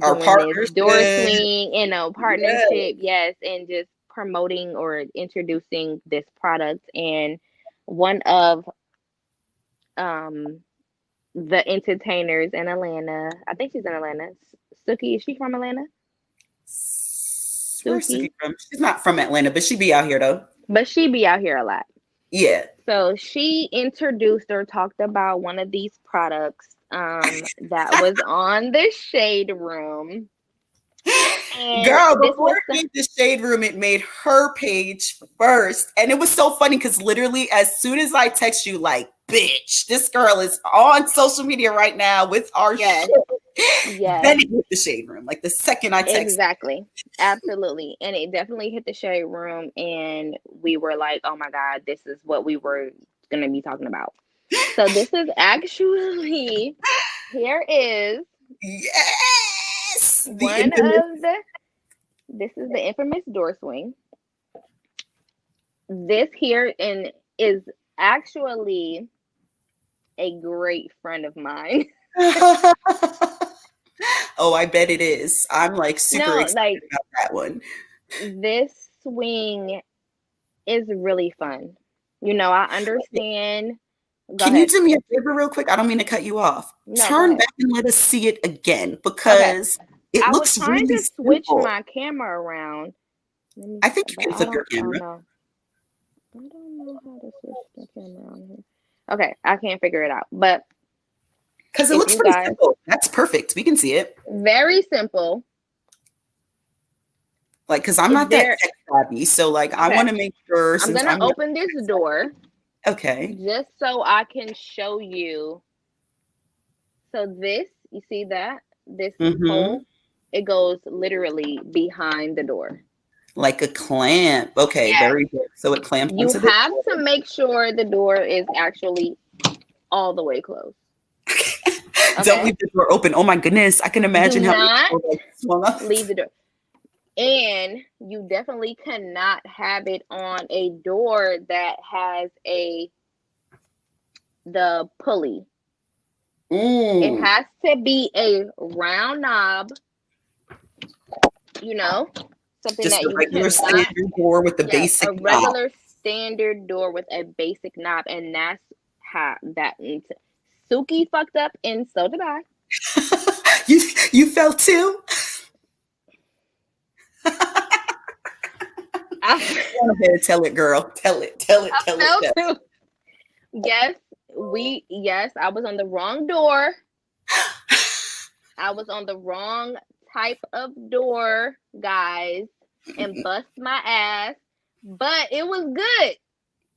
Our doing this door partnership. swing, Yes. partnership, yes, and just promoting or introducing this product. And one of um the entertainers in Atlanta, I think she's in Atlanta. Suki, is she from Atlanta? Where's Suki Suki, from? She's not from Atlanta, but she be out here though. but she be out here a lot. Yeah. So she introduced or talked about one of these products that was on the Shade Room. And Girl, this before was it made the shade room, it made her page first. And it was so funny because literally, as soon as I text you, like, bitch, this girl is on social media right now with our yes, shit. yes, Then it hit the shade room. Like the second I text. exactly. Absolutely. And it definitely hit the Shade Room and we were like, "Oh my God, this is what we were going to be talking about." So this is actually here is Yes. The one infamous. of the this is the infamous door swing. This here and is actually a great friend of mine. Oh, I bet it is. I'm like super No, excited like about that one. this swing is really fun. I understand. Go Can you ahead. do me a favor real quick? I don't mean to cut you off. No, go Turn ahead. back and let us see it again Okay. because it I was looks trying really to switch simple. my camera around. Let me, I think you but can I flip your don't. Oh camera no, I don't know how to switch the camera on here. Okay, I can't figure it out. But because it if looks you pretty guys, simple. That's perfect. We can see it. very simple. Like, because I'm Is not that there? tech savvy. So, like, I Okay, want to make sure I'm since gonna I'm not open this door okay. just so I can show you. So this, you see that this Mm-hmm. hole, it goes literally behind the door. Like a clamp. Okay, Yes. very good. So it clamps You onto the have door. to make sure the door is actually all the way closed. Don't Okay. leave the door open. Oh my goodness. I can Do imagine how the not door like swung up. leave the door. And you definitely cannot have it on a door that has the pulley. It Mm. has to be a round knob, you know, something Just that a you regular cannot. standard door with the Yes, basic a knob. regular standard door with a basic knob, and that's how that. Suki fucked up, and so did I. You felt too? I, Go ahead, tell it, girl. Tell it, tell it, I tell it, felt tell too. Yes, I was on the wrong door. I was on the wrong type of door, guys, and bust my ass. But it was good.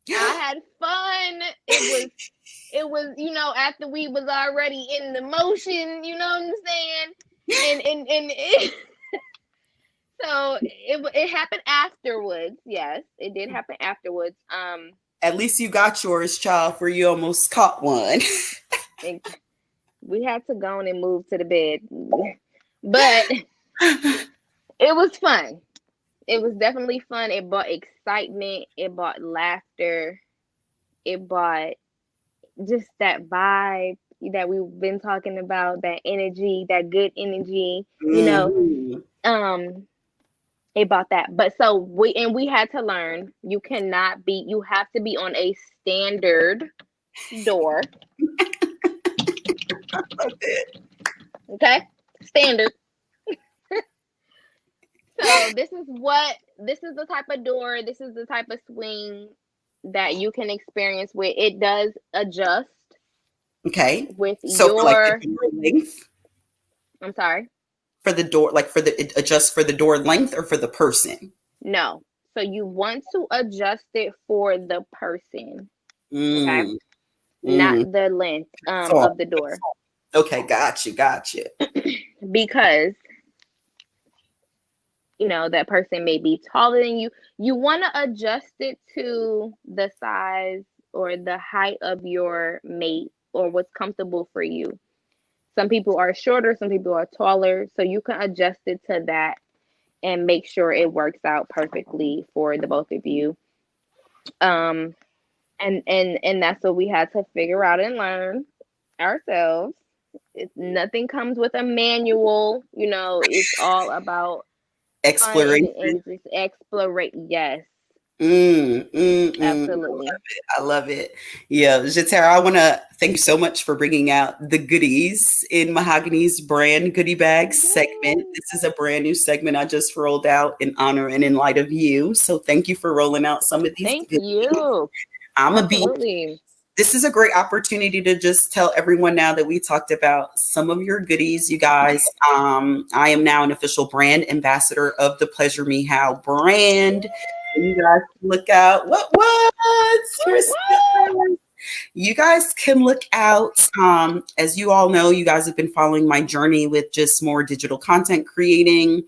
I had fun. It was, after we was already in the motion, you know what I'm saying? And so it happened afterwards. Yes, it did happen afterwards. At least you got yours, child, for you almost caught one. We had to go on and move to the bed, but it was fun. It was definitely fun. It brought excitement. It brought laughter. It brought just that vibe that we've been talking about, that energy, that good energy, Mm-hmm. it brought that. But so we had to learn you have to be on a standard door. Okay? Standard. So this is the type of door, this is the type of swing that you can experience with. It does adjust. Okay. with So for like the your, door length, I'm sorry, for the door, like for the it adjusts for the door length or for the person. no. So you want to adjust it for the person, okay? Mm, Not mm. the length So of the door. okay, got you, got you. Because that person may be taller than you. You want to adjust it to the size or the height of your mate or what's comfortable for you. Some people are shorter, some people are taller, so you can adjust it to that and make sure it works out perfectly for the both of you. Um and that's what we had to figure out and learn ourselves. Nothing comes with a manual, it's all about fun Exploration. and just explore. Yes, I absolutely. love it. I love it. Yeah, Jatara, I want to thank you so much for bringing out the goodies in Mahogany's brand goodie bag segment. Yes. This is a brand new segment I just rolled out in honor and in light of you. So thank you for rolling out some of these Thank goodies. you. I'm a be Absolutely. This is a great opportunity to just tell everyone now that we talked about some of your goodies, you guys. I am now an official brand ambassador of the Pleasure Me How brand. And you guys can look out. What? Seriously? You guys can look out. As you all know, you guys have been following my journey with just more digital content creating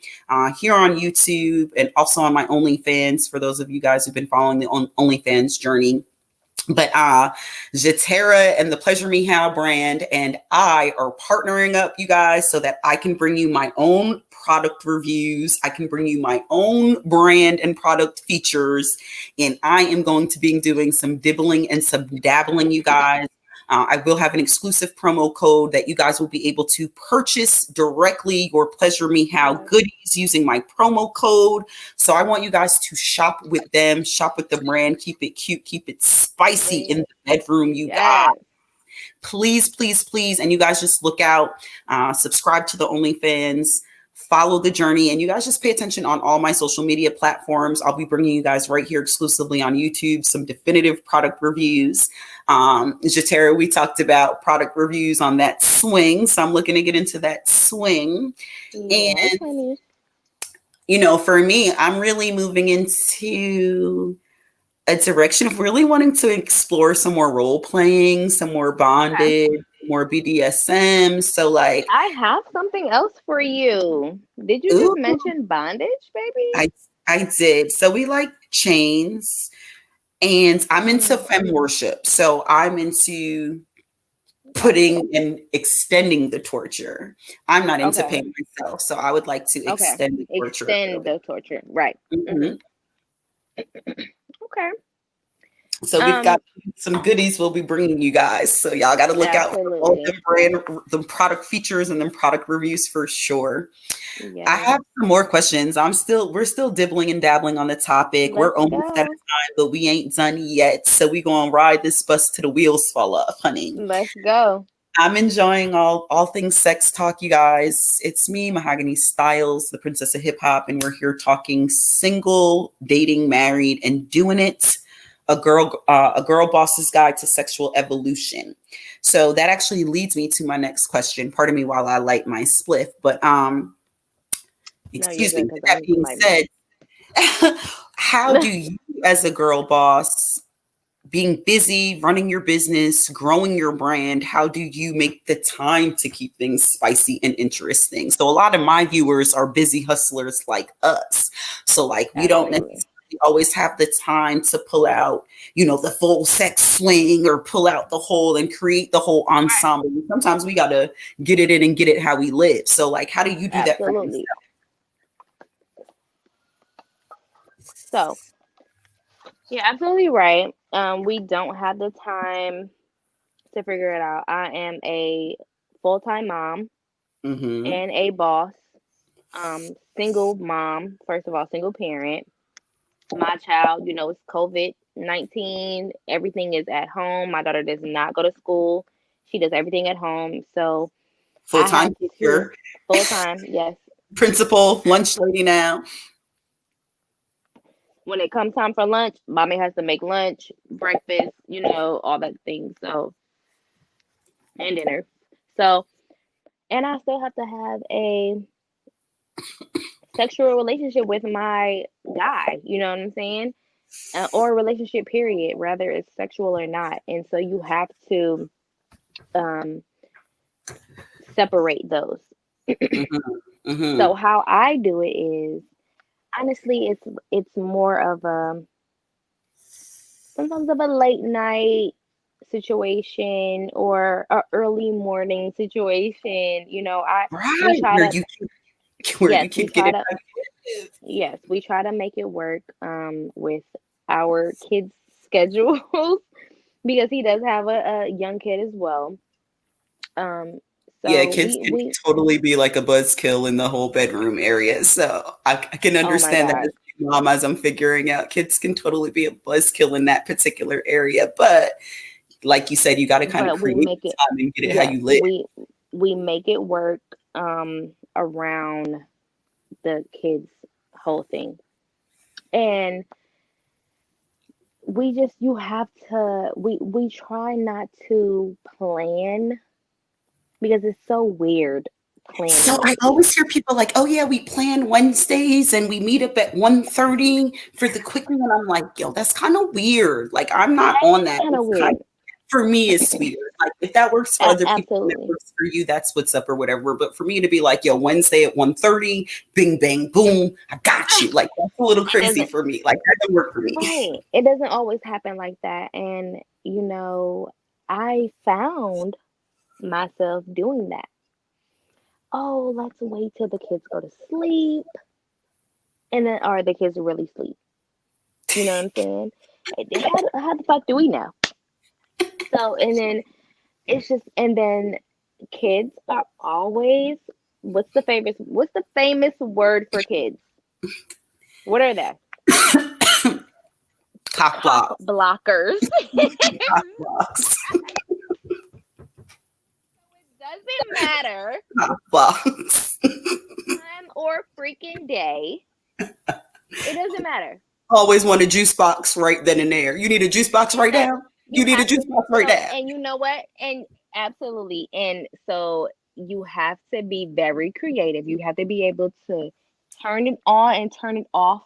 here on YouTube and also on my OnlyFans. For those of you guys who've been following the OnlyFans journey, but Jatara and the Pleasure Me How brand and I are partnering up, you guys, so that I can bring you my own product reviews. I can bring you my own brand and product features. And I am going to be doing some dibbling and some dabbling, you guys. I will have an exclusive promo code that you guys will be able to purchase directly your Pleasure Me How goodies using my promo code. So I want you guys to shop with them, shop with the brand, keep it cute, keep it spicy in the bedroom, you guys. Yes. Please, please, please. And you guys just look out, subscribe to the OnlyFans, follow the journey, and you guys just pay attention on all my social media platforms. I'll be bringing you guys right here exclusively on YouTube some definitive product reviews. Jatara, we talked about product reviews on that swing, so I'm looking to get into that swing. Yes, And honey. for me, I'm really moving into a direction of really wanting to explore some more role playing, some more Okay. bondage, more BDSM. So like, I have something else for you. Did you just ooh, mention bondage, baby? I I did. So we like chains, and I'm into Mm. femme worship. So I'm into putting and extending the torture. I'm not into Okay. pain myself, so I would like to Okay. extend the torture a little Extend bit. the torture. Right. Mhm. Hmm. Okay. So we've Um, got some goodies we'll be bringing you guys. So y'all got to look out for all absolutely. them brand, the product features and them product reviews for sure. I Yes. have some more questions. We're still dibbling and dabbling on the topic. Let's We're almost at a go. time, but we ain't done yet. So we gonna ride this bus till the wheels fall off, honey. Let's go. I'm enjoying all things sex talk, you guys. It's me, Mahogany Stylez, the princess of hip hop, and we're here talking single, dating, married, and doing it. A girl boss's guide to sexual evolution. So that actually leads me to my next question. Pardon me while I light my spliff, but No, you're excuse me. good With because that I'm being lighting mine. said, how do you, as a girl boss, being busy, running your business, growing your brand, how do you make the time to keep things spicy and interesting? So a lot of my viewers are busy hustlers like us. So like we don't necessarily Absolutely. always have the time to pull out, the full sex swing or pull out the whole and create the whole ensemble. Sometimes we got to get it in and get it how we live. So like, how do you do that for yourself? Absolutely. So, you're absolutely right. We don't have the time to figure it out. I am a full-time mom Mm-hmm. and a boss. Single mom, first of all, single parent. My child, it's COVID-19. Everything is at home. My daughter does not go to school. She does everything at home. So I Full-time have two teacher, full-time, yes. principal, lunch lady now. When it comes time for lunch, mommy has to make lunch, breakfast, all that thing. So and dinner. So, and I still have to have a sexual relationship with my guy. You know what I'm saying? Or a relationship period, whether it's sexual or not. And so you have to um, separate those. Mm-hmm. Mm-hmm. So how I do it is honestly, it's more of a sometimes of a late night situation or a early morning situation. We Right. try to Where yes you keep getting yes we try to make it work with our kids' schedules because he does have a young kid as well. Um, yeah, so kids can we totally be like a buzzkill in the whole bedroom area. So I can oh my understand that gosh, as a mom as I'm figuring out kids can totally be a buzzkill in that particular area. But like you said, you got to kind of but we create make the it time and get it how yes you live. we make it work around the kids' whole thing. And we just you have to we try not to plan because it's so weird So planning with I kids. always hear people like, "Oh yeah, we plan Wednesdays and we meet up at 1:30 for the quickie," and I'm like, "Yo, that's kind of weird. Like I'm not That on is that. kind of It's kind weird. of for me, it's weird. Like if that works for other people and it Absolutely. works for you, that's what's up or whatever. But for me to be like, yo, Wednesday at 1:30, bing bang boom, I got you. Like that's a little It crazy doesn't for me. Like that doesn't work for me. right. It doesn't always happen like that. And I found myself doing that. Oh, let's wait till the kids go to sleep. And then or the kids really sleep. You know what I'm saying? How the fuck do we know? So and then it's just and then kids are always what's the famous word for kids? What are they? Cock Cock blocks. blockers. Cock blocks. It doesn't matter Cock blocks. time or freaking day. It doesn't matter. Always want a juice box right then and there. You need a juice box You right have now? you You need a have to juice box right so now. and you know what? And absolutely. And so you have to be very creative. You have to be able to turn it on and turn it off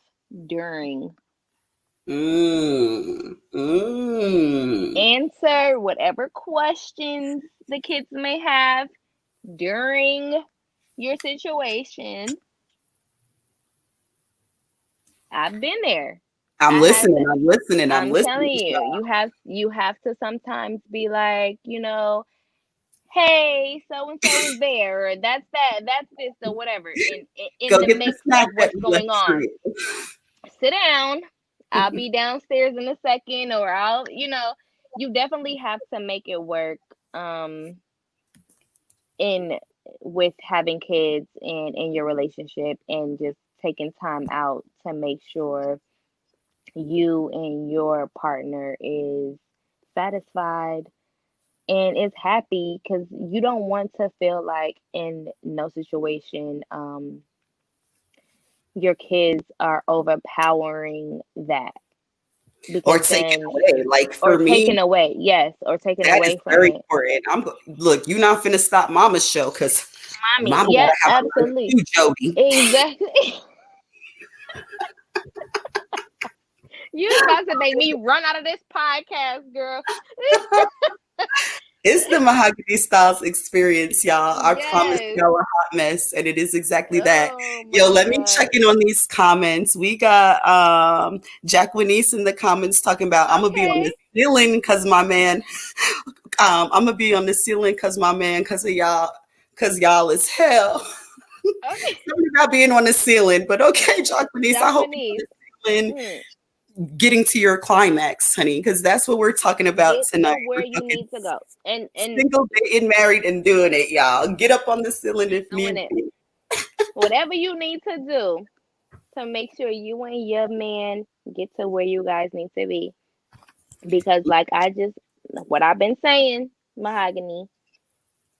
during Mm, mm. answer whatever questions the kids may have during your situation. I've been there. I'm I had listening. to I'm listening. I'm I'm telling listening. you, you have to sometimes be like, hey, so and so is there, or that's that, that's this, or whatever, in Go the get the mix snack of that what's we going left for on. you. Sit down. I'll be downstairs in a second, or you definitely have to make it work. In with having kids and in your relationship and just taking time out to make sure you and your partner is satisfied and is happy because you don't want to feel like in no situation your kids are overpowering that Or because take it then away. Like or for me, taken away yes or taken that is away from very it. important. Look, you're not finna stop mama's show because Mommy, mama yeah, gotta have her life absolutely, too, Jody. exactly. You about to make me run out of this podcast, girl. It's the Mahogany Styles experience, y'all. I promise Yes. y'all a hot mess, and it is exactly that. Oh Yo, my let me check God. in on these comments. We got Jacqueline in the comments talking about I'm gonna be on the Okay. ceiling because my man. I'm gonna be on the ceiling because my man, because y'all is hell. Okay. Something about being on the ceiling, but okay, Jacqueline. I hope you're on Jacqueline. the ceiling, Mm, getting to your climax, honey, because that's what we're talking about get tonight. to where We're you talking need to go. And single, dating, married, and doing it, y'all. Get up on the ceiling if doing need it. be. Whatever you need to do to make sure you and your man get to where you guys need to be. Because what I've been saying, Mahogany,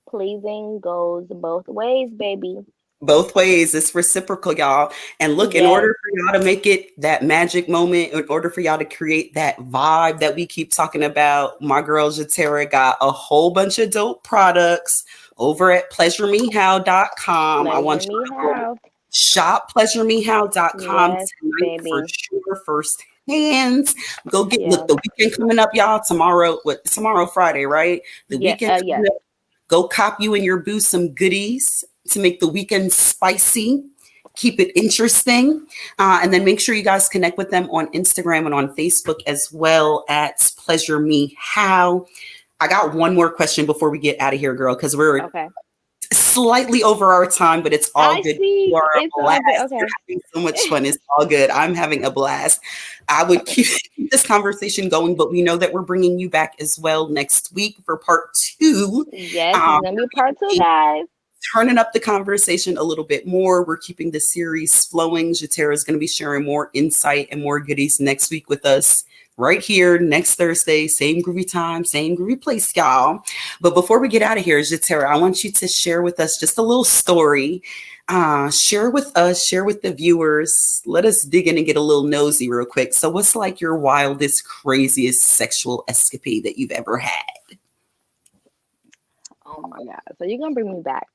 pleasing goes both ways, baby. Both ways. It's reciprocal, y'all. And look, in Yes. order for y'all to make it that magic moment, in order for y'all to create that vibe that we keep talking about, my girl Jatara got a whole bunch of dope products over at pleasuremehow.com. I Pleasure want me y'all to go how. shop pleasuremehow.com Yes, tonight for baby. sure. First hands. Go get, look, Yes. the weekend coming up, y'all. Tomorrow, Friday, right? The Yeah. weekend Yes. coming up. Go cop you and your boo some goodies to make the weekend spicy, keep it interesting. And then make sure you guys connect with them on Instagram and on Facebook as well at Pleasure Me How. I got one more question before we get out of here, girl, because we're Okay. slightly over our time, but it's all I good. You see. are It's a all blast. good. You're Okay. having so much fun. It's all good. I'm having a blast. I would Okay. keep this conversation going, but we know that we're bringing you back as well next week for part two. Yes, it's Um, gonna be part two, guys. Turning up the conversation a little bit more. We're keeping the series flowing. Jatara is going to be sharing more insight and more goodies next week with us right here next Thursday. Same groovy time, same groovy place, y'all. But before we get out of here, Jatara, I want you to share with us just a little story. Share with us, share with the viewers. Let us dig in and get a little nosy real quick. So, what's like your wildest, craziest sexual escapade that you've ever had? Oh my God. So you're gonna bring me back.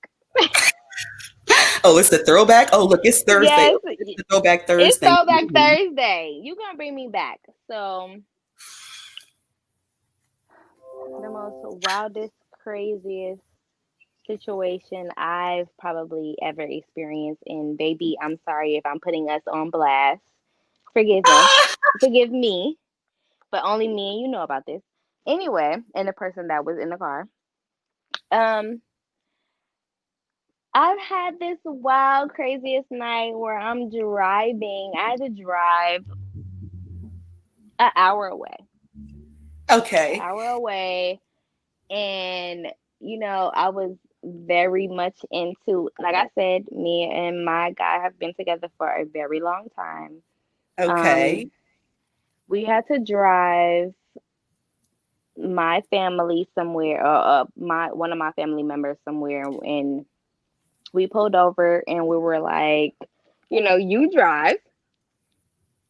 Oh, it's the throwback. Oh, look, it's Thursday. Yes, It's the throwback it's Thursday. Throwback Thursday. You're gonna bring me back. So the most wildest, craziest situation I've probably ever experienced. And baby, I'm sorry if I'm putting us on blast. Forgive us. Forgive me. But only me and you know about this. Anyway, and the person that was in the car. Um, I've had this wild, craziest night where I'm driving. I had to drive an hour away. An Okay. hour away. And, I was very much into, like I said, me and my guy have been together for a very long time. Okay. Um, we had to drive my family somewhere, my one of my family members somewhere, and we pulled over and we were like, you drive.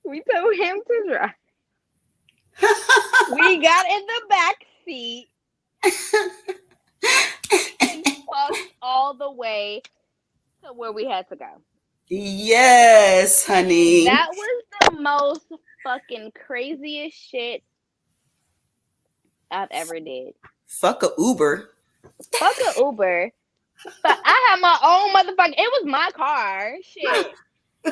We told him to drive. We got in the back seat and fucked all the way to where we had to go. Yes, And honey. that was the most fucking craziest shit I've ever did. Fuck a Uber. Fuck a Uber. But I had my own motherfucking. It was my car. Shit.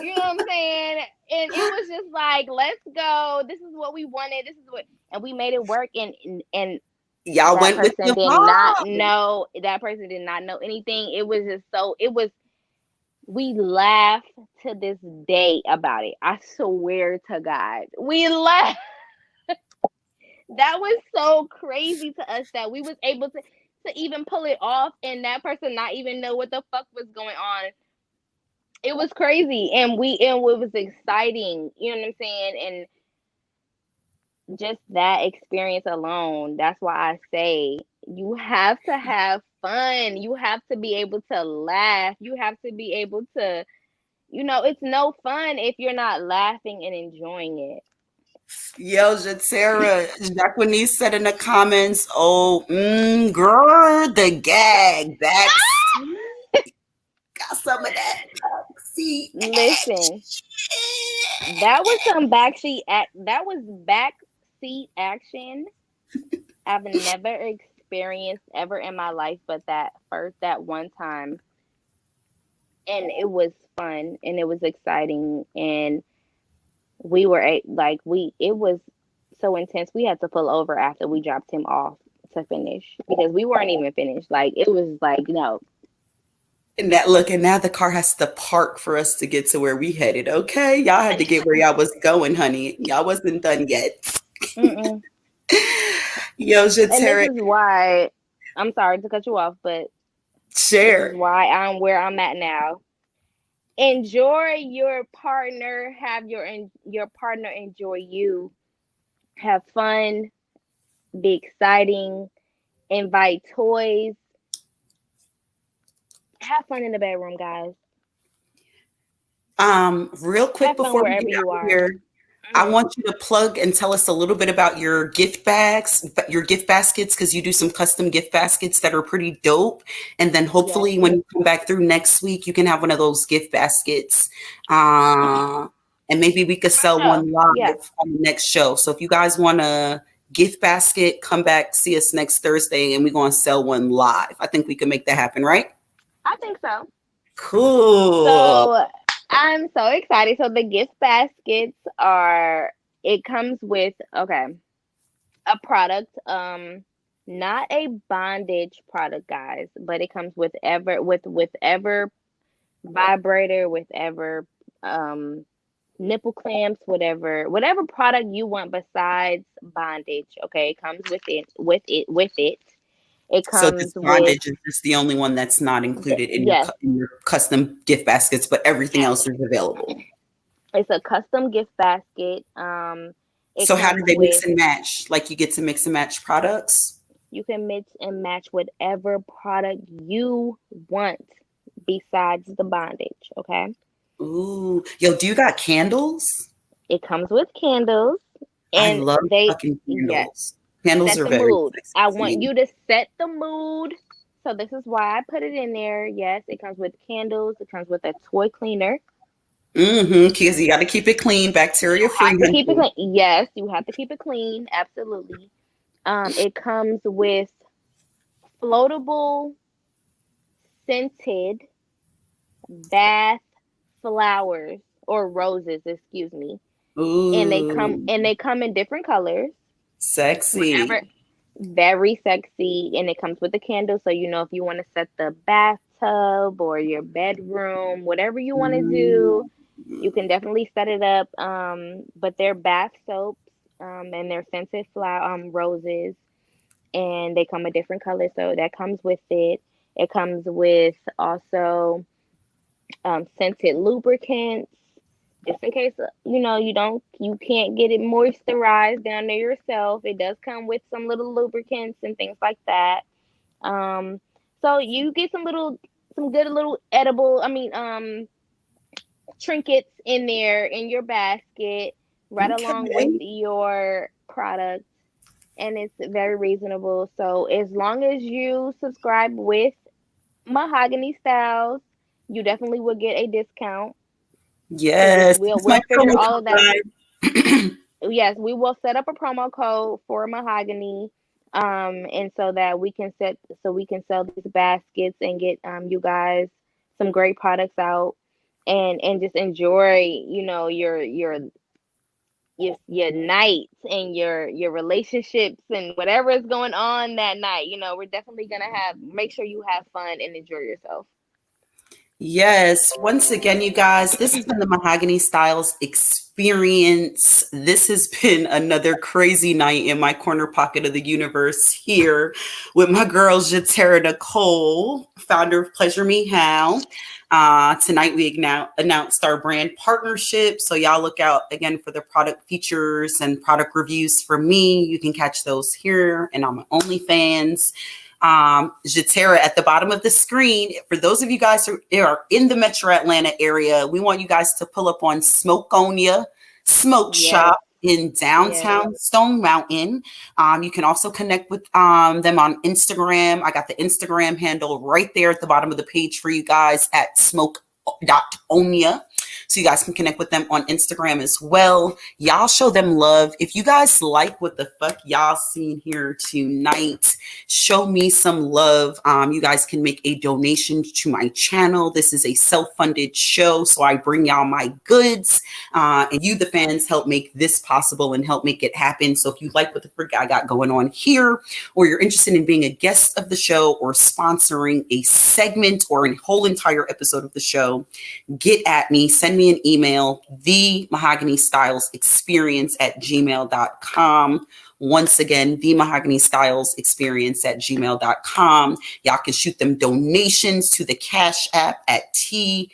You know what I'm saying? And it was just like, let's go. This is what we wanted. This is what, and we made it work. And Y'all that went with person your did not mom. know. That person did not know anything. It was just so. It was. We laugh to this day about it. I swear to God, we laugh. That was so crazy to us that we was able to even pull it off, and that person not even know what the fuck was going on. It was crazy, and it was exciting. You know what I'm saying? And just that experience alone, that's why I say you have to have fun. You have to be able to laugh. You have to be able to, it's no fun if you're not laughing and enjoying it. Yo, Jatara. Jacqueline said in the comments, oh, girl, the gag. That's got some of that. See, Listen, that was some backseat act. That was backseat action I've never experienced ever in my life, but that one time, and it was fun and it was exciting, and we were like it was so intense. We had to pull over after we dropped him off to finish because we weren't even finished. Like it was like no. and that look, and now the car has to park for us to get to where we headed. Okay, y'all had to get where y'all was going, honey. Y'all wasn't done yet. Mm-mm. Yo, And this Jatara, is why I'm sorry to cut you off, but this is share. why I'm where I'm at now. Enjoy your partner, have your partner enjoy you. Have fun, be exciting, invite toys. Have fun in the bedroom, guys. Real quick Have fun before we wherever get you out of are. here, I want you to plug and tell us a little bit about your gift bags, your gift baskets, because you do some custom gift baskets that are pretty dope. And then Yes. hopefully when you come back through next week, you can have one of those gift baskets. Uh, and maybe we could For sell sure. one Yeah. live on the next show. So if you guys want a gift basket, come back, see us next Thursday, and we're going to sell one live. I think we can make that happen, right? I think so. Cool. So I'm so excited. So the gift baskets are, it comes with, okay, a product, not a bondage product, guys, but it comes with ever vibrator, with ever nipple clamps, whatever product you want besides bondage. Okay, it comes with it. It So comes just with bondage is just the only one that's not included in your yes, in your custom gift baskets, but everything yes. else is available. It's a custom gift basket. It So how do comes they mix with, and match? Like you get to mix and match products? you can mix and match whatever product you want besides the bondage. Okay, Ooh, yo, do you got candles? it comes with candles, I and love they, fucking yes, candles. Candles set are the very mood. sexy I to want me. you to set the mood. So this is why I put it in there. Yes, it comes with candles. It comes with a toy cleaner. Mm-hmm. Because you got to keep it clean, You bacteria free, have to keep it honey. clean. Yes, you have to keep it clean. Absolutely. It comes with floatable scented bath flowers or roses, excuse me. And Ooh, they come in different colors. sexy. Whatever, very sexy, and it comes with a candle, so you know if you want to set the bathtub or your bedroom, whatever you want to do, Mm. you can definitely set it up. But they're bath soaps, and they're scented flower roses, and they come in different colors, so that comes with it. It comes with also scented lubricants, just in case you can't get it moisturized down there yourself. It does come with some little lubricants and things like that. Um, so you get some good little edible, trinkets in there in your basket, right along with Okay. your product, and it's very reasonable. So as long as you subscribe with Mahogany Styles, you definitely will get a discount. So Yes, that's my we'll figure promo all of code, that. guys. Yes, we will set up a promo code for Mahogany, and so we can sell these baskets and get you guys some great products out, and just enjoy, your nights and your relationships and whatever is going on that night. We're definitely gonna have make sure you have fun and enjoy yourself. Yes. Once again, you guys, this has been the Mahogany Styles experience. This has been another crazy night in my corner pocket of the universe here with my girl, Jatara Nicole, founder of PleaseMeHow. Tonight, we now announced our brand partnership. So, y'all look out again for the product features and product reviews from me. You can catch those here and on my OnlyFans. Jatara at the bottom of the screen. For those of you guys who are in the Metro Atlanta area, we want you guys to pull up on Smokeonia Smoke Yes, Shop in yes. downtown Stone Mountain. You can also connect with them on Instagram. I got the Instagram handle right there at the bottom of the page for you guys at smoke.onia. So you guys can connect with them on Instagram as well. Y'all show them love. If you guys like what the fuck y'all seen here tonight, show me some love. You guys can make a donation to my channel. This is a self-funded show, so I bring y'all my goods, and you, the fans, help make this possible and help make it happen. So if you like what the frick I got going on here, or you're interested in being a guest of the show or sponsoring a segment or a whole entire episode of the show, get at me, send me an email, the Mahogany Stylez experience at gmail.com. Once again, the Mahogany Stylez experience at gmail.com. Y'all can shoot them donations to the Cash App at TSM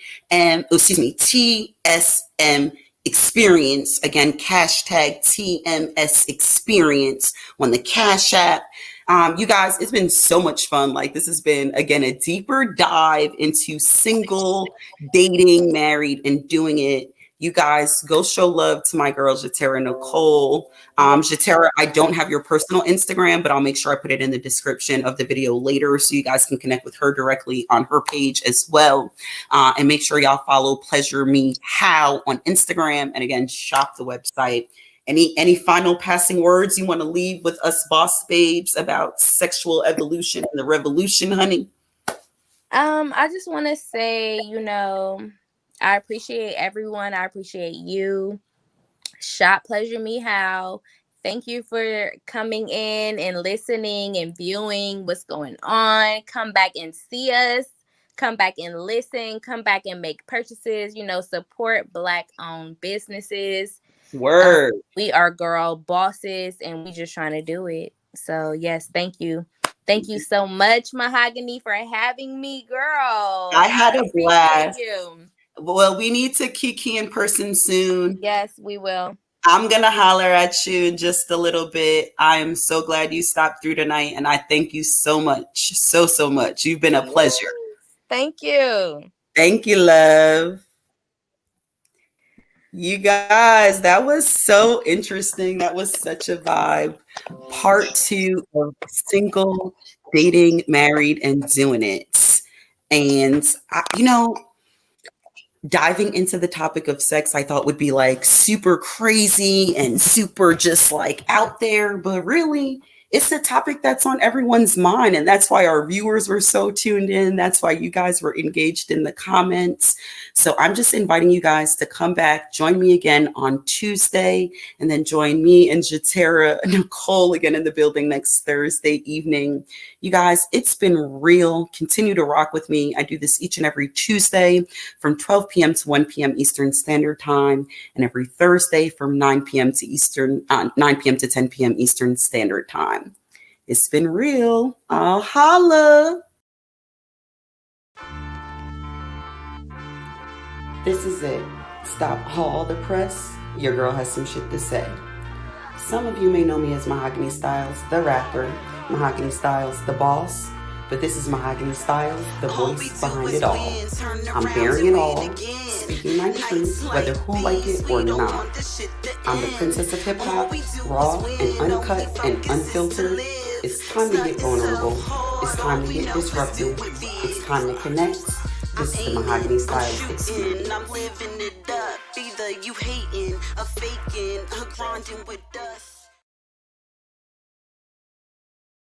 experience. Again, hashtag TMS experience on the Cash App. You guys, it's been so much fun. Like, this has been, again, a deeper dive into single, dating, married, and doing it. You guys go show love to my girl, Jatara Nicole. Jatara, I don't have your personal Instagram, but I'll make sure I put it in the description of the video later so you guys can connect with her directly on her page as well. And make sure y'all follow PleaseMeHow on Instagram. And again, shop the website. Any final passing words you want to leave with us boss babes about sexual evolution and the revolution, honey? I just want to say, I appreciate everyone. I appreciate you. Shop Pleasure Me How. Thank you for coming in and listening and viewing what's going on. Come back and see us. Come back and listen. Come back and make purchases. Support Black-owned businesses. Word. We are girl bosses, and we just trying to do it. So, yes, thank you. Thank you so much, Mahogany, for having me, girl. I had a blast. You. Well, we need to kiki in person soon. Yes, we will. I'm going to holler at you in just a little bit. I am so glad you stopped through tonight, and I thank you so much. So much. You've been a pleasure. Thank you. Thank you, love. You guys, that was so interesting. That was such a vibe. Part 2 of single, dating, married, and doing it. And, diving into the topic of sex, I thought would be like super crazy and super just like out there. But really, it's a topic that's on everyone's mind. And that's why our viewers were so tuned in. That's why you guys were engaged in the comments. So I'm just inviting you guys to come back, join me again on Tuesday, and then join me and Jatara Nicole again in the building next Thursday evening. You guys, it's been real. Continue to rock with me. I do this each and every Tuesday from 12 p.m. to 1 p.m. Eastern Standard Time, and every Thursday from 9 p.m. to 9 p.m. to 10 p.m. Eastern Standard Time. It's been real. I'll holla. This is it. Stop all the press. Your girl has some shit to say. Some of you may know me as Mahogany Stylez, the rapper, Mahogany Stylez, the boss, but this is Mahogany Stylez, the voice behind it all. I'm bearing it all, speaking my truth, whether who like it or not. I'm the princess of hip hop, raw and uncut and unfiltered. It's time to get vulnerable. It's time to get disruptive. It's time to connect. This is the Mahogany Stylez experience. I'm living it up. Either you hating or faking or grinding with